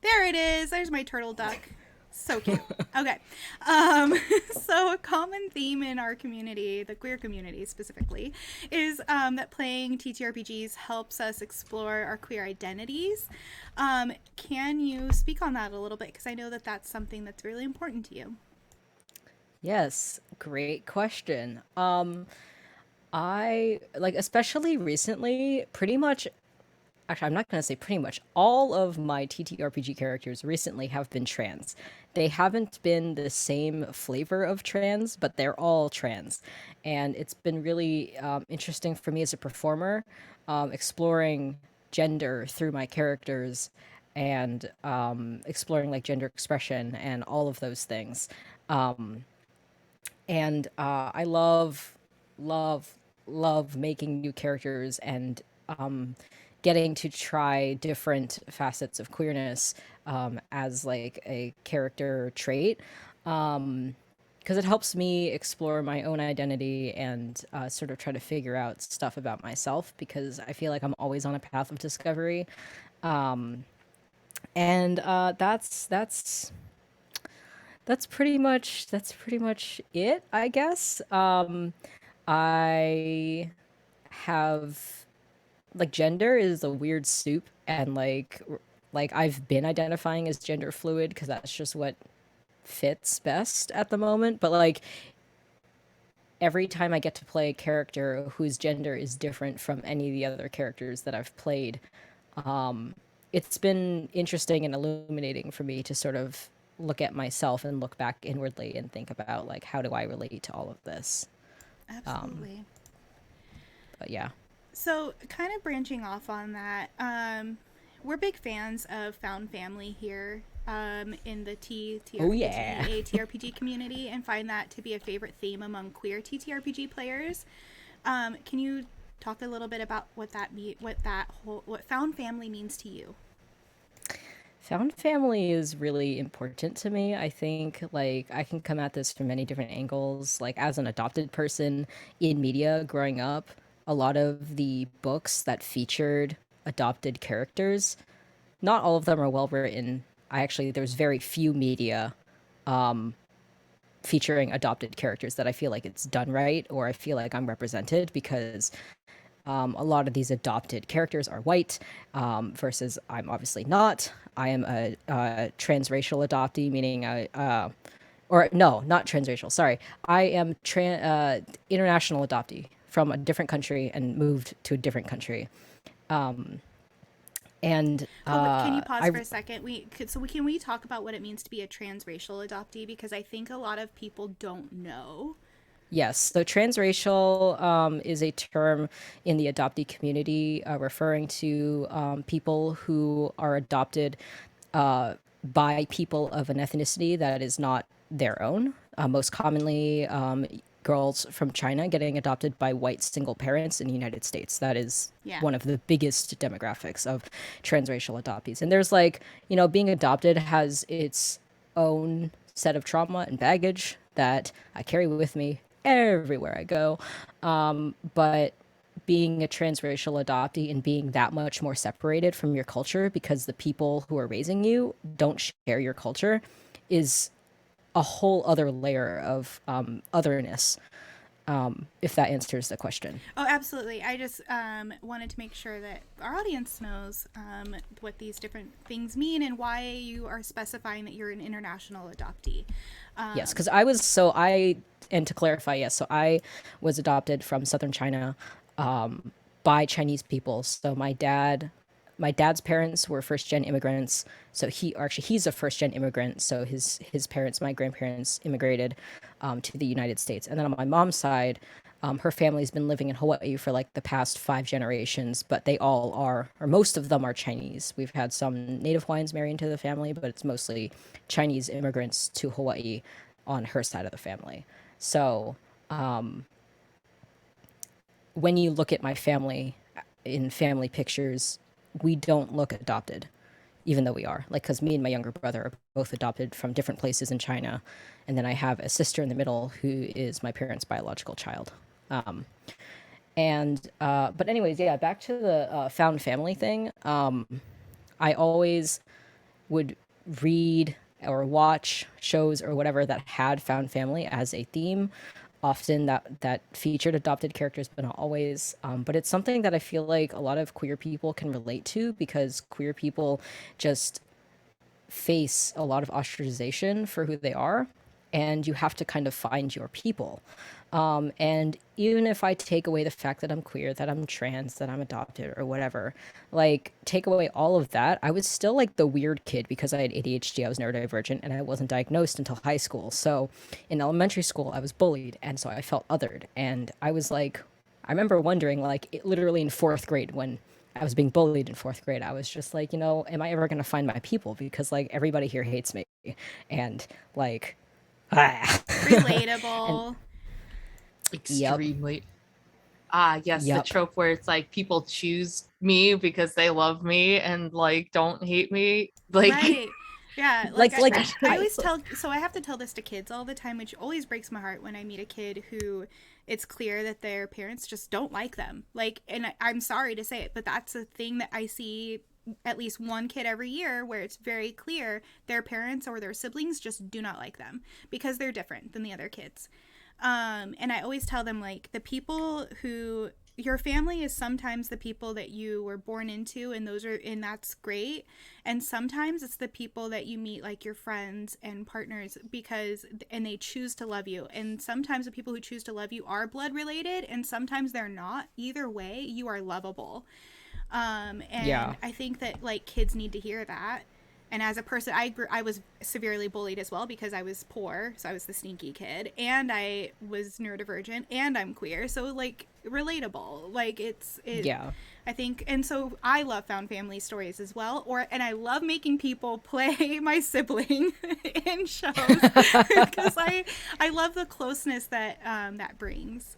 There it is. There's my turtle duck. So cute. Okay. So a common theme in our community, the queer community specifically, is that playing TTRPGs helps us explore our queer identities. Can you speak on that a little bit? Because I know that that's something that's really important to you. Yes, great question. I like, especially recently, pretty much actually, I'm not going to say pretty much, all of my TTRPG characters recently have been trans. They haven't been the same flavor of trans, but they're all trans. And it's been really interesting for me as a performer, exploring gender through my characters and exploring like gender expression and all of those things. And I love, love making new characters and getting to try different facets of queerness as like a character trait. Because it helps me explore my own identity and sort of try to figure out stuff about myself because I feel like I'm always on a path of discovery. And that's pretty much it, I guess. I have like gender is a weird soup and like I've been identifying as gender fluid because that's just what fits best at the moment, but like every time I get to play a character whose gender is different from any of the other characters that I've played, it's been interesting and illuminating for me to sort of look at myself and look back inwardly and think about like how do I relate to all of this. Absolutely. But yeah. So, kind of branching off on that, we're big fans of found family here in the TRPG community, and find that to be a favorite theme among queer TTRPG players. Can you talk a little bit about what found family means to you? Found family is really important to me. I think like I can come at this from many different angles. Like as an adopted person in media growing up, a lot of the books that featured adopted characters, not all of them are well written. There's very few media featuring adopted characters that I feel like it's done right or I feel like I'm represented because a lot of these adopted characters are white versus I'm obviously not. I am a transracial adoptee, meaning or no, not transracial. Sorry, I am international adoptee from a different country and moved to a different country. Can you pause for a second? Can we talk about what it means to be a transracial adoptee? Because I think a lot of people don't know. Yes, so transracial is a term in the adoptee community referring to people who are adopted by people of an ethnicity that is not their own. Most commonly, girls from China getting adopted by white single parents in the United States. That is one of the biggest demographics of transracial adoptees. And there's like, being adopted has its own set of trauma and baggage that I carry with me everywhere I go. But being a transracial adoptee and being that much more separated from your culture because the people who are raising you don't share your culture is a whole other layer of otherness, if that answers the question. Oh, absolutely. I just wanted to make sure that our audience knows what these different things mean and why you are specifying that you're an international adoptee. Yes, because and to clarify, yes, so I was adopted from southern China by Chinese people. So my dad's parents were first-gen immigrants. So he's a first-gen immigrant. So his parents, my grandparents, immigrated to the United States. And then on my mom's side, her family's been living in Hawaii for like the past 5 generations, but they all are, or most of them are Chinese. We've had some Native Hawaiians marry into the family, but it's mostly Chinese immigrants to Hawaii on her side of the family. So when you look at my family in family pictures, we don't look adopted, even though we are. Like, because me and my younger brother are both adopted from different places in China. And then I have a sister in the middle who is my parents' biological child. But anyways, yeah, back to the found family thing. I always would read or watch shows or whatever that had found family as a theme. Often that featured adopted characters, but not always. But it's something that I feel like a lot of queer people can relate to because queer people just face a lot of ostracization for who they are. and you have to kind of find your people. And even if I take away the fact that I'm queer, that I'm trans, that I'm adopted or whatever, like take away all of that, I was still like the weird kid because I had ADHD, I was neurodivergent, and I wasn't diagnosed until high school. So in elementary school, I was bullied, and so I felt othered. And I was like, I remember wondering, like, literally in fourth grade when I was being bullied in fourth grade, I was just like, am I ever going to find my people? Because, like, everybody here hates me. And, like, Relatable. And, Extremely. Yep. Yes, the trope where it's like people choose me because they love me and like don't hate me. Like, right. Yeah, I always tell, so I have to tell this to kids all the time, which always breaks my heart when I meet a kid who it's clear that their parents just don't like them. Like, and I'm sorry to say it, but that's a thing that I see at least one kid every year where it's very clear their parents or their siblings just do not like them because they're different than the other kids. And I always tell them, like, the people who, your family is sometimes the people that you were born into, and that's great. And sometimes it's the people that you meet, like your friends and partners, and they choose to love you. And sometimes the people who choose to love you are blood related, and sometimes they're not. Either way, you are lovable. And I think that, like, kids need to hear that. And as a person, I was severely bullied as well because I was poor, so I was the sneaky kid, and I was neurodivergent, and I'm queer, so, like, relatable. Like, I think, and so I love found family stories as well, and I love making people play my sibling in shows because I love the closeness that that brings.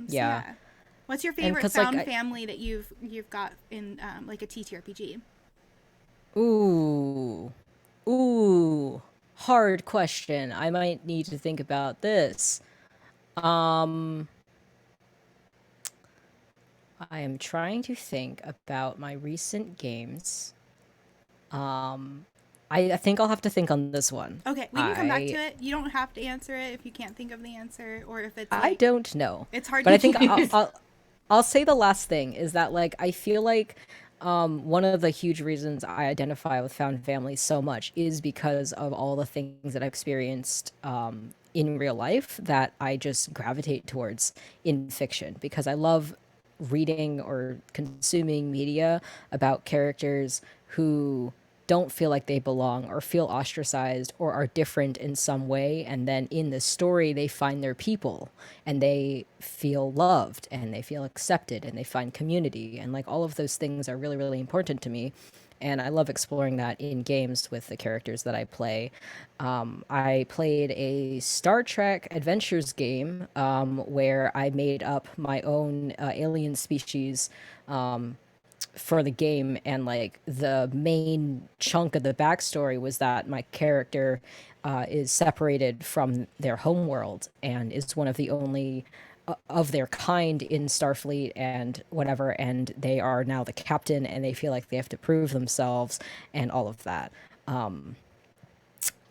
Yeah. What's your favorite found family that you've got in like a TTRPG? Ooh, hard question. I might need to think about this. I am trying to think about my recent games. I think I'll have to think on this one. Okay, we can come back to it. You don't have to answer it if you can't think of the answer, or if it's like, I don't know. It's hard but to I think I'll say the last thing is that, like, I feel like one of the huge reasons I identify with found family so much is because of all the things that I've experienced in real life that I just gravitate towards in fiction, because I love reading or consuming media about characters who don't feel like they belong or feel ostracized or are different in some way, and then in the story they find their people and they feel loved and they feel accepted and they find community, and like all of those things are really, really important to me. And I love exploring that in games with the characters that I play. I played a Star Trek Adventures game where I made up my own alien species for the game, and like the main chunk of the backstory was that my character is separated from their homeworld and is one of the only of their kind in Starfleet and whatever, and they are now the captain and they feel like they have to prove themselves and all of that.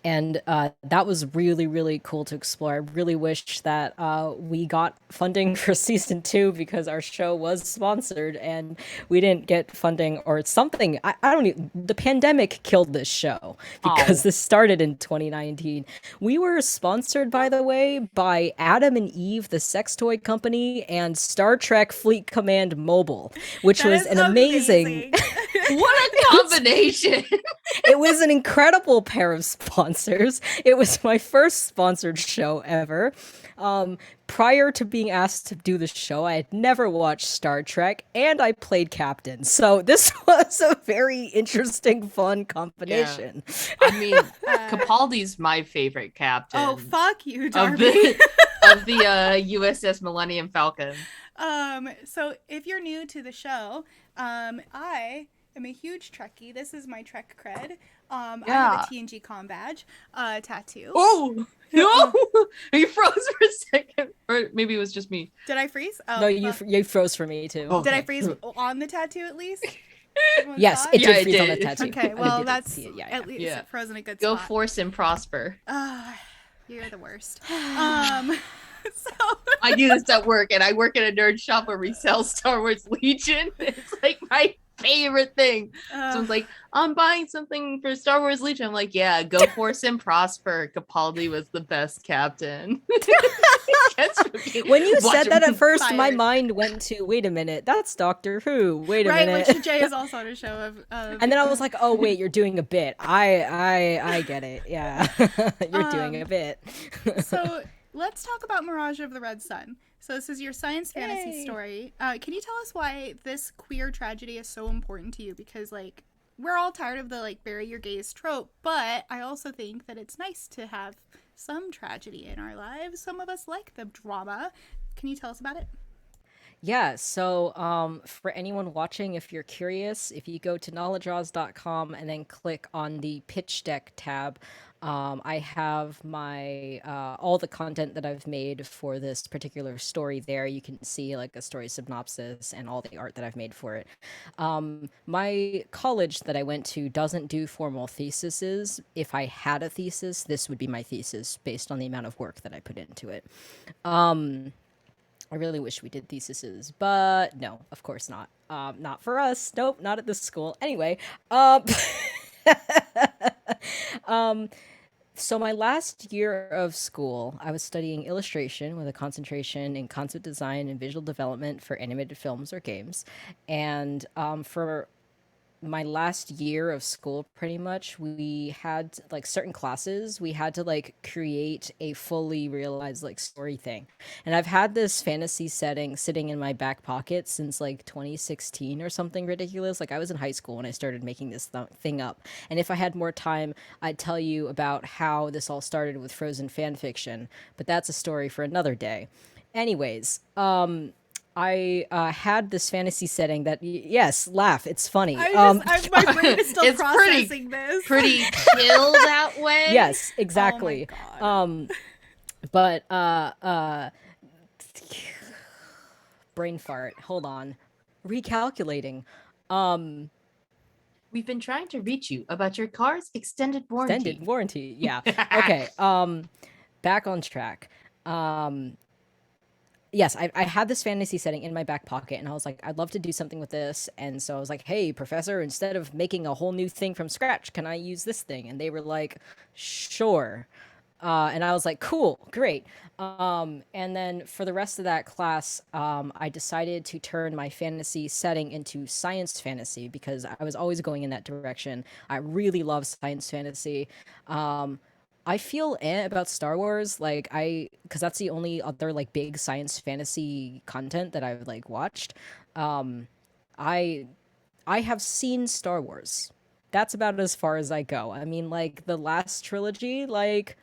And that was really, really cool to explore. I really wish that we got funding for season 2, because our show was sponsored and we didn't get funding or something. I don't even, the pandemic killed this show because this started in 2019. We were sponsored, by the way, by Adam and Eve, the sex toy company, and Star Trek Fleet Command Mobile, which was an amazing... What a combination! It was an incredible pair of sponsors. It was my first sponsored show ever. Prior to being asked to do the show, I had never watched Star Trek, and I played Captain. So this was a very interesting, fun combination. Yeah. I mean, Capaldi's my favorite captain. Oh, fuck you, Darby. Of the USS Millennium Falcon. So if you're new to the show, I am a huge Trekkie. This is my Trek cred. I have a TNG com badge, tattoo. Oh no! You froze for a second, or maybe it was just me. Did I freeze? Oh, no, you froze for me too. Okay. Did I freeze on the tattoo at least? Yes, it did freeze on the tattoo. Okay, well that's at least frozen a good spot. Go force and prosper. You're the worst. So I do this at work, and I work at a nerd shop where we sell Star Wars Legion. It's like my favorite thing. Someone's like, I'm buying something for Star Wars Legion. I'm like, yeah, go forth and prosper. Capaldi was the best captain. When you said that at first, my mind went to, wait a minute, that's Doctor Who. Wait a minute. Right, which Jay is also on a show of and then I was like, oh wait, you're doing a bit. I get it. Yeah. You're doing a bit. So let's talk about Mirage of the Red Sun. So this is your science fantasy story. Can you tell us why this queer tragedy is so important to you? Because, like, we're all tired of the, like, bury your gays trope, but I also think that it's nice to have some tragedy in our lives. Some of us like the drama. Can you tell us about it? Yeah, so for anyone watching, if you're curious, if you go to knowledgeoz.com and then click on the pitch deck tab, I have my all the content that I've made for this particular story there. You can see like a story synopsis and all the art that I've made for it. My college that I went to doesn't do formal theses. If I had a thesis, this would be my thesis based on the amount of work that I put into it. I really wish we did theses, but no, of course not. Not for us. Nope, not at this school. Anyway, so my last year of school, I was studying illustration with a concentration in concept design and visual development for animated films or games. And for my last year of school, pretty much, we had like certain classes, we had to like create a fully realized like story thing. And I've had this fantasy setting sitting in my back pocket since like 2016 or something ridiculous. Like I was in high school when I started making this thing up. And if I had more time, I'd tell you about how this all started with Frozen fan fiction, but that's a story for another day. Anyways, I had this fantasy setting that, yes, laugh, it's funny. My brain is still processing this. Pretty chill that way. Yes, exactly. Oh my God. Brain fart. Hold on. Recalculating. We've been trying to reach you about your car's extended warranty. Extended warranty, yeah. Okay. Back on track. Yes, I had this fantasy setting in my back pocket, and I was like, I'd love to do something with this. And so I was like, hey, professor, instead of making a whole new thing from scratch, can I use this thing? And they were like, sure. And I was like, cool, great. And then for the rest of that class, I decided to turn my fantasy setting into science fantasy because I was always going in that direction. I really love science fantasy. I feel about Star Wars, like because that's the only other like big science fantasy content that I've like watched. I have seen Star Wars. That's about as far as I go. I mean, like the last trilogy, like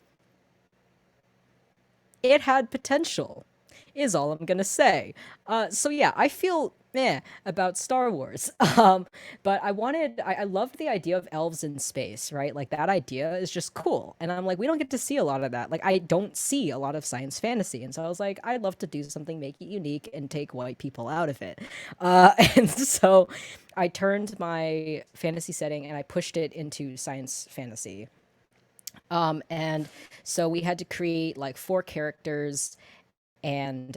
it had potential, is all I'm gonna say. So yeah, I feel about Star Wars. But I loved the idea of elves in space, right? Like that idea is just cool. And I'm like, we don't get to see a lot of that. Like I don't see a lot of science fantasy. And so I was like, I'd love to do something, make it unique and take white people out of it. And so I turned my fantasy setting and I pushed it into science fantasy. And so we had to create like 4 characters and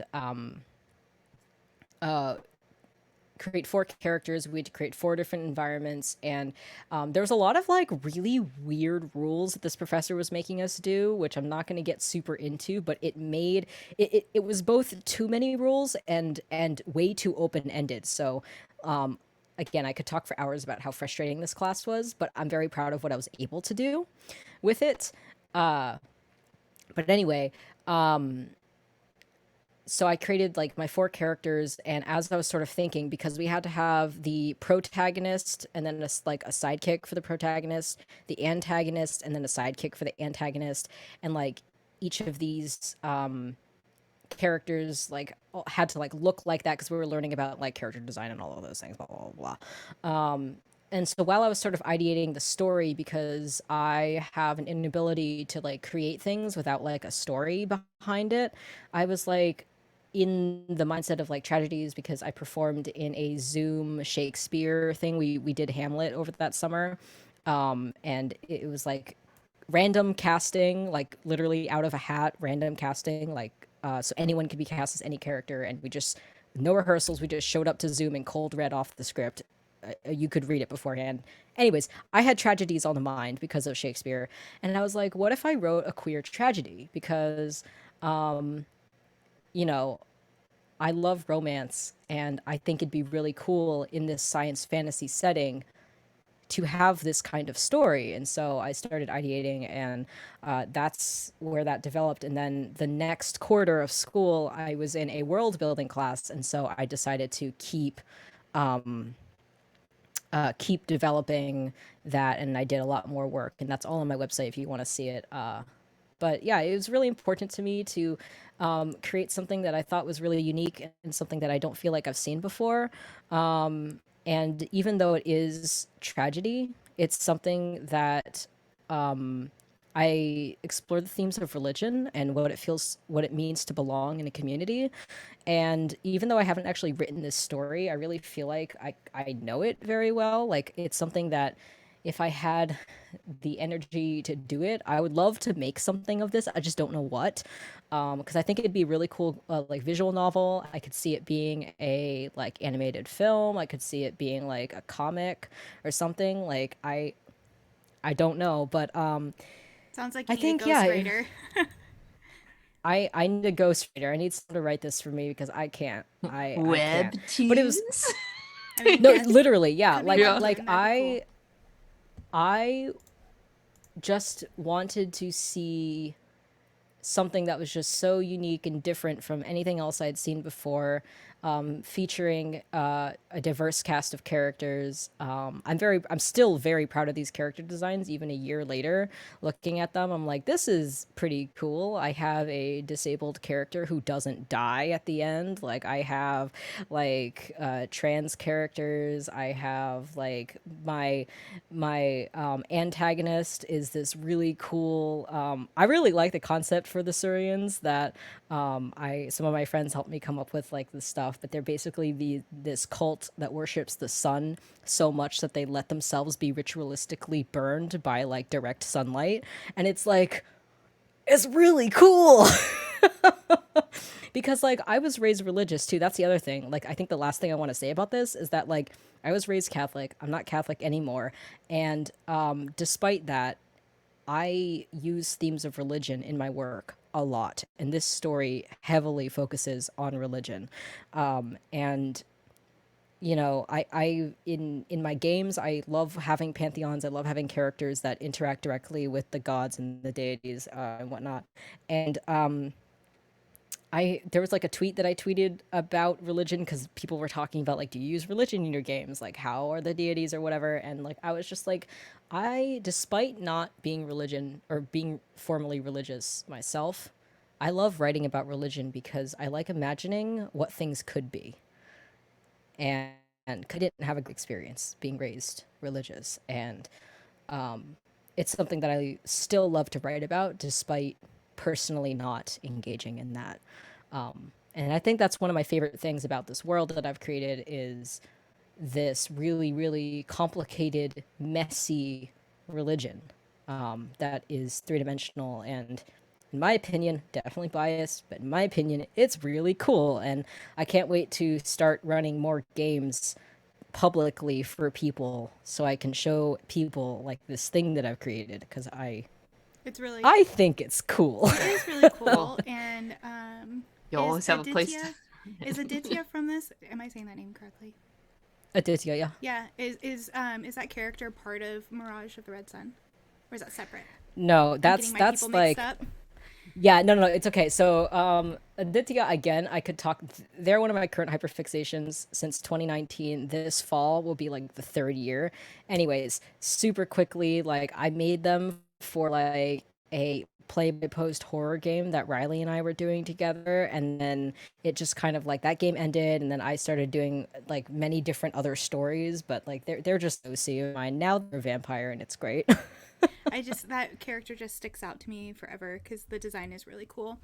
create 4 characters. We had to create 4 different environments, and there was a lot of like really weird rules that this professor was making us do, which I'm not going to get super into, but it made it was both too many rules and way too open-ended. So again, I could talk for hours about how frustrating this class was, but I'm very proud of what I was able to do with it. But anyway, so I created like my 4 characters, and as I was sort of thinking, because we had to have the protagonist and then a sidekick for the protagonist, the antagonist, and then a sidekick for the antagonist, and like each of these characters like had to like look like that because we were learning about like character design and all of those things, blah blah blah. And so while I was sort of ideating the story, because I have an inability to like create things without like a story behind it, I was like in the mindset of like tragedies because I performed in a Zoom Shakespeare thing. We did Hamlet over that summer. And it was like random casting, like literally out of a hat, random casting, like so anyone could be cast as any character, and we just no rehearsals, we just showed up to Zoom and cold read off the script. you could read it beforehand. Anyways, I had tragedies on the mind because of Shakespeare, and I was like, what if I wrote a queer tragedy? Because, you know, I love romance, and I think it'd be really cool in this science fantasy setting to have this kind of story. And so I started ideating, and that's where that developed. And then the next quarter of school, I was in a world building class, and so I decided to keep developing that, and I did a lot more work, and that's all on my website if you want to see it. But yeah, it was really important to me to create something that I thought was really unique and something that I don't feel like I've seen before. And even though it is tragedy, it's something that I explore the themes of religion and what it means to belong in a community. And even though I haven't actually written this story, I really feel like I know it very well. Like, it's something that if I had the energy to do it, I would love to make something of this. I just don't know what, because I think it'd be a really cool, like, visual novel. I could see it being a like animated film. I could see it being like a comic or something. Like, I don't know, but Sounds like I you need think, a yeah, ghostwriter. I need a ghostwriter. I need someone to write this for me because I can't. I Web can't. But it was I mean, no, yes, literally, yeah. could be Like Yeah. webtoon, like that'd be cool. I just wanted to see something that was just so unique and different from anything else I'd seen before, featuring a diverse cast of characters. I'm still very proud of these character designs, even a year later. Looking at them, I'm like, this is pretty cool. I have a disabled character who doesn't die at the end. Like, I have like trans characters. I have like my antagonist is this really cool. I really like the concept for the Surians that some of my friends helped me come up with, like, this stuff, but they're basically this cult that worships the sun so much that they let themselves be ritualistically burned by like direct sunlight, and it's like, it's really cool. Because, like, I was raised religious too. That's the other thing. Like, I think the last thing I want to say about this is that, like, I was raised Catholic. I'm not Catholic anymore, and despite that, I use themes of religion in my work a lot, and this story heavily focuses on religion. And I in my games, I love having pantheons. I love having characters that interact directly with the gods and the deities and whatnot. And there was like a tweet that I tweeted about religion because people were talking about, like, do you use religion in your games? Like, how are the deities or whatever? And like, I was just like, despite not being religion or being formally religious myself, I love writing about religion because I like imagining what things could be. And I didn't have a good experience being raised religious. And it's something that I still love to write about despite personally not engaging in that. And I think that's one of my favorite things about this world that I've created is this really, really complicated, messy religion that is three-dimensional. And in my opinion, definitely biased, but in my opinion, it's really cool. And I can't wait to start running more games publicly for people so I can show people, like, this thing that I've created because I think it's cool. It is really cool. And You always have a place to... Is Aditya from this? Am I saying that name correctly? Aditya, yeah. Yeah. Is that character part of Mirage of the Red Sun? Or is that separate? No, that's like... Up? Yeah, no, it's okay. So, Aditya, again, I could talk... They're one of my current hyperfixations since 2019. This fall will be, like, the third year. Anyways, super quickly, like, I made them for, like, a play-by-post horror game that Riley and I were doing together, and then it just kind of, like, that game ended, and then I started doing, like, many different other stories, but, like, they're just OC of mine. Now they're a vampire, and it's great. That character just sticks out to me forever because the design is really cool.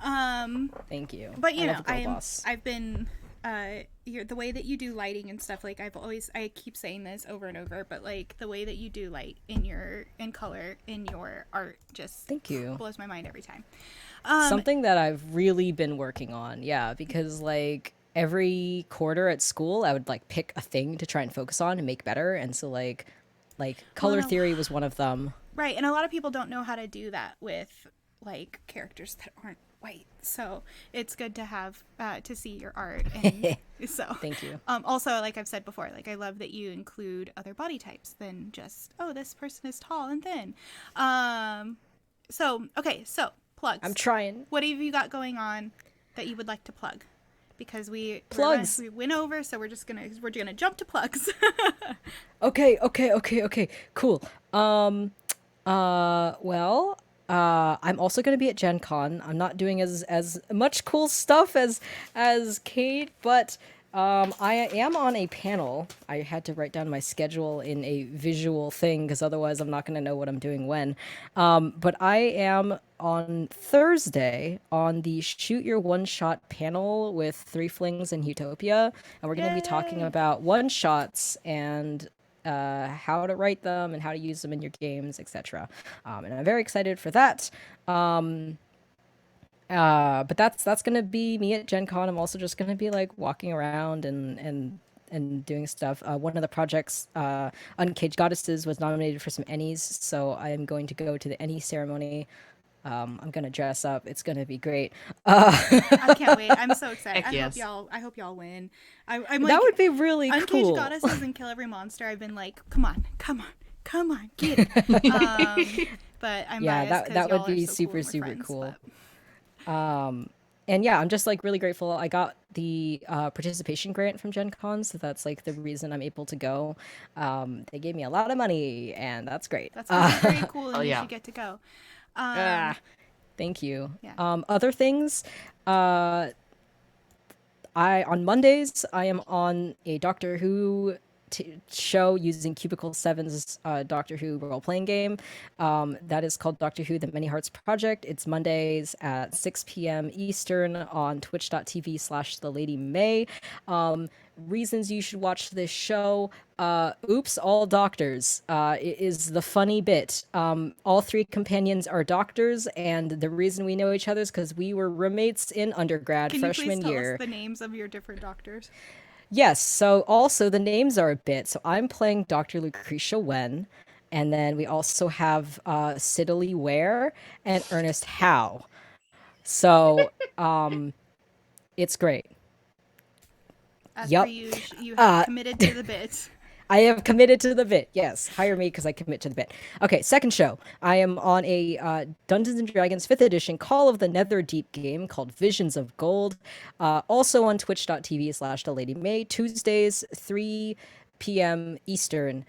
Thank you. But I've been the way that you do lighting and stuff, like, I keep saying this over and over, but, like, the way that you do light in color in your art just thank you blows my mind every time. Something that I've really been working on, yeah, because, like, every quarter at school, I would like pick a thing to try and focus on and make better. And so like color theory was one of them. Right, and a lot of people don't know how to do that with like characters that aren't white. So it's good to have to see your art. And so Thank you. Also, like I've said before, like I love that you include other body types than just this person is tall and thin. So plugs. I'm trying. What have you got going on that you would like to plug? Because we went over, so we're gonna jump to plugs. Okay, cool. I'm also going to be at Gen Con. I'm not doing as much cool stuff as Kate, but I am on a panel. I had to write down my schedule in a visual thing because otherwise I'm not going to know what I'm doing when. But I am on Thursday on the Shoot Your One-Shot panel with Three Flings and Utopia, and we're going to be talking about one-shots and how to write them and how to use them in your games, etc. And I'm very excited for that. But that's gonna be me at Gen Con. I'm also just gonna be like walking around and doing stuff. One of the projects, Uncaged Goddesses, was nominated for some Ennies, so I am going to go to the Ennie ceremony. I'm gonna dress up. It's gonna be great. I can't wait. I'm so excited. Heck yes. I hope y'all win. I'm like, that would be really Uncaged cool. Goddesses and Kill Every Monster. I've been like, come on, get it. But I'm biased that would y'all be are so super cool and we're cool. friends, And yeah, I'm just like really grateful. I got the participation grant from Gen Con, so that's like the reason I'm able to go. They gave me a lot of money, and that's great. That's very cool, and you should get to go. Thank you. Yeah. Other things, on Mondays I am on a Doctor Who show using Cubicle 7's Doctor Who role-playing game. That is called Doctor Who The Many Hearts Project. It's Mondays at 6 p.m. Eastern on twitch.tv/TheLadyMay. Reasons you should watch this show. Oops, all doctors. It is the funny bit. All three companions are doctors, and the reason we know each other is because we were roommates in undergrad freshman year. Can you please tell us the names of your different doctors? Yes, so also the names are a bit. So I'm playing Dr. Lucretia Wen, and then we also have Sidley Ware and Ernest Howe. So it's great. As per you have committed to the bit. I have committed to the bit. Yes, hire me because I commit to the bit. Okay, second show. I am on a Dungeons and Dragons 5th edition Call of the Netherdeep game called Visions of Gold. Also on twitch.tv/TheLadyMay, Tuesdays, 3 p.m. Eastern.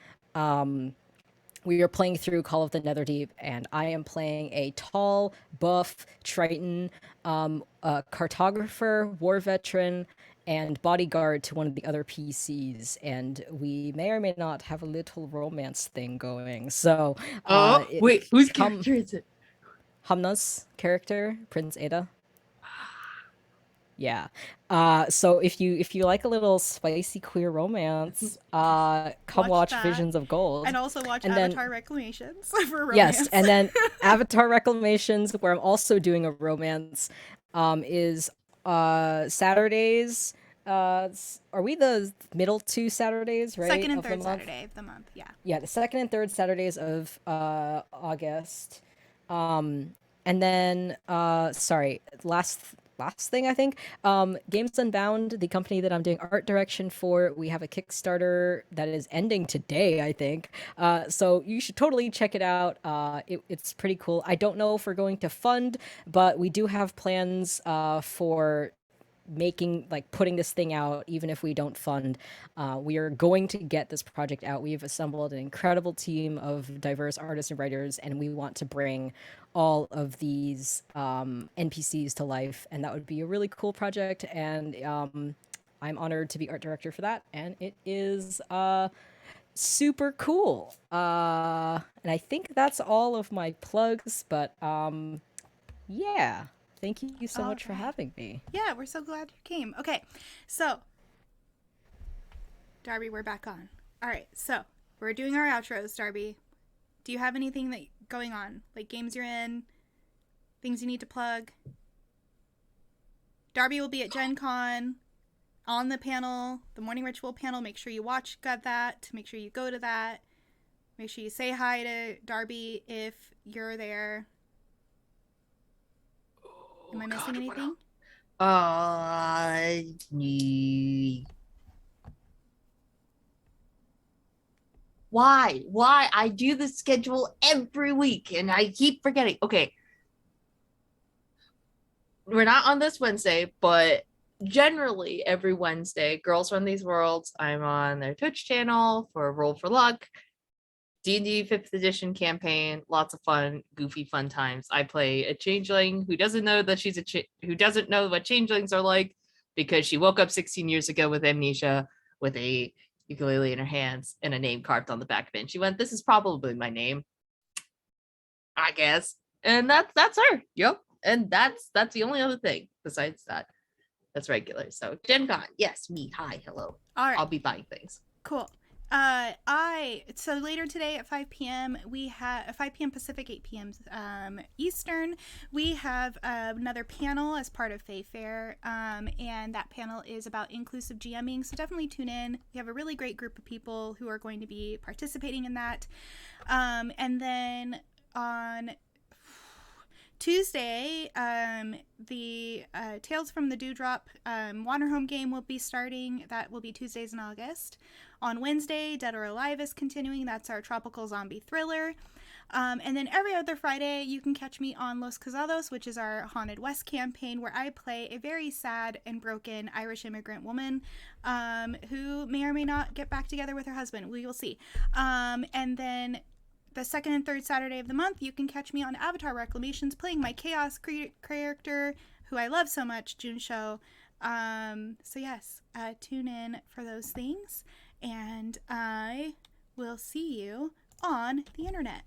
We are playing through Call of the Netherdeep, and I am playing a tall, buff Triton, a cartographer, war veteran, and bodyguard to one of the other PCs, and we may or may not have a little romance thing going. So, wait, whose character is it? Hamna's character, Prince Ada. Yeah. So if you like a little spicy queer romance, come watch Visions of Gold, and also watch Avatar Reclamations for romance. Yes, and then Avatar Reclamations, where I'm also doing a romance, is Saturdays. Are we the middle two Saturdays, right? Second and third Saturday of the month, yeah. Yeah, the second and third Saturdays of August. And then last thing I think, Games Unbound, the company that I'm doing art direction for, we have a Kickstarter that is ending today, I think. So you should totally check it out. It's pretty cool. I don't know if we're going to fund, but we do have plans for putting this thing out even if we don't fund. We are going to get this project out. We've assembled an incredible team of diverse artists and writers, and we want to bring all of these NPCs to life, and that would be a really cool project, and I'm honored to be art director for that, and it is super cool. And I think that's all of my plugs, but yeah. Thank you so much for having me. Yeah, we're so glad you came. Okay, so, Darby, we're back on. All right, so, we're doing our outros, Darby. Do you have anything going on? Like games you're in? Things you need to plug? Darby will be at Gen Con. on the panel, the morning ritual panel. Make sure you got that. Make sure you go to that. Make sure you say hi to Darby if you're there. Am I missing anything? Why? I do the schedule every week and I keep forgetting. Okay. We're not on this Wednesday, but generally every Wednesday, Girls Run These Worlds, I'm on their Twitch channel for Roll for Luck. D&D 5th edition campaign, lots of fun, goofy fun times. I play a changeling who doesn't know that she's who doesn't know what changelings are like because she woke up 16 years ago with amnesia with a ukulele in her hands and a name carved on the back of it. And she went, "This is probably my name, I guess." And that's her. Yep. And that's the only other thing besides that. That's regular. So Gen Con, yes, me. Hi, hello. All right. I'll be buying things. Cool. So later today at 5 p.m. we have 5 p.m. Pacific, 8 p.m. Eastern. We have another panel as part of Fae Fair, and that panel is about inclusive GMing. So definitely tune in. We have a really great group of people who are going to be participating in that. And then on Tuesday, the Tales from the Dewdrop Wanderhome game will be starting. That will be Tuesdays in August. On Wednesday, Dead or Alive is continuing. That's our tropical zombie thriller. And then every other Friday, you can catch me on Los Casados, which is our Haunted West campaign, where I play a very sad and broken Irish immigrant woman who may or may not get back together with her husband. We will see. And then the second and third Saturday of the month, you can catch me on Avatar Reclamations playing my Chaos character, who I love so much, Junsho. So yes, tune in for those things, and I will see you on the internet.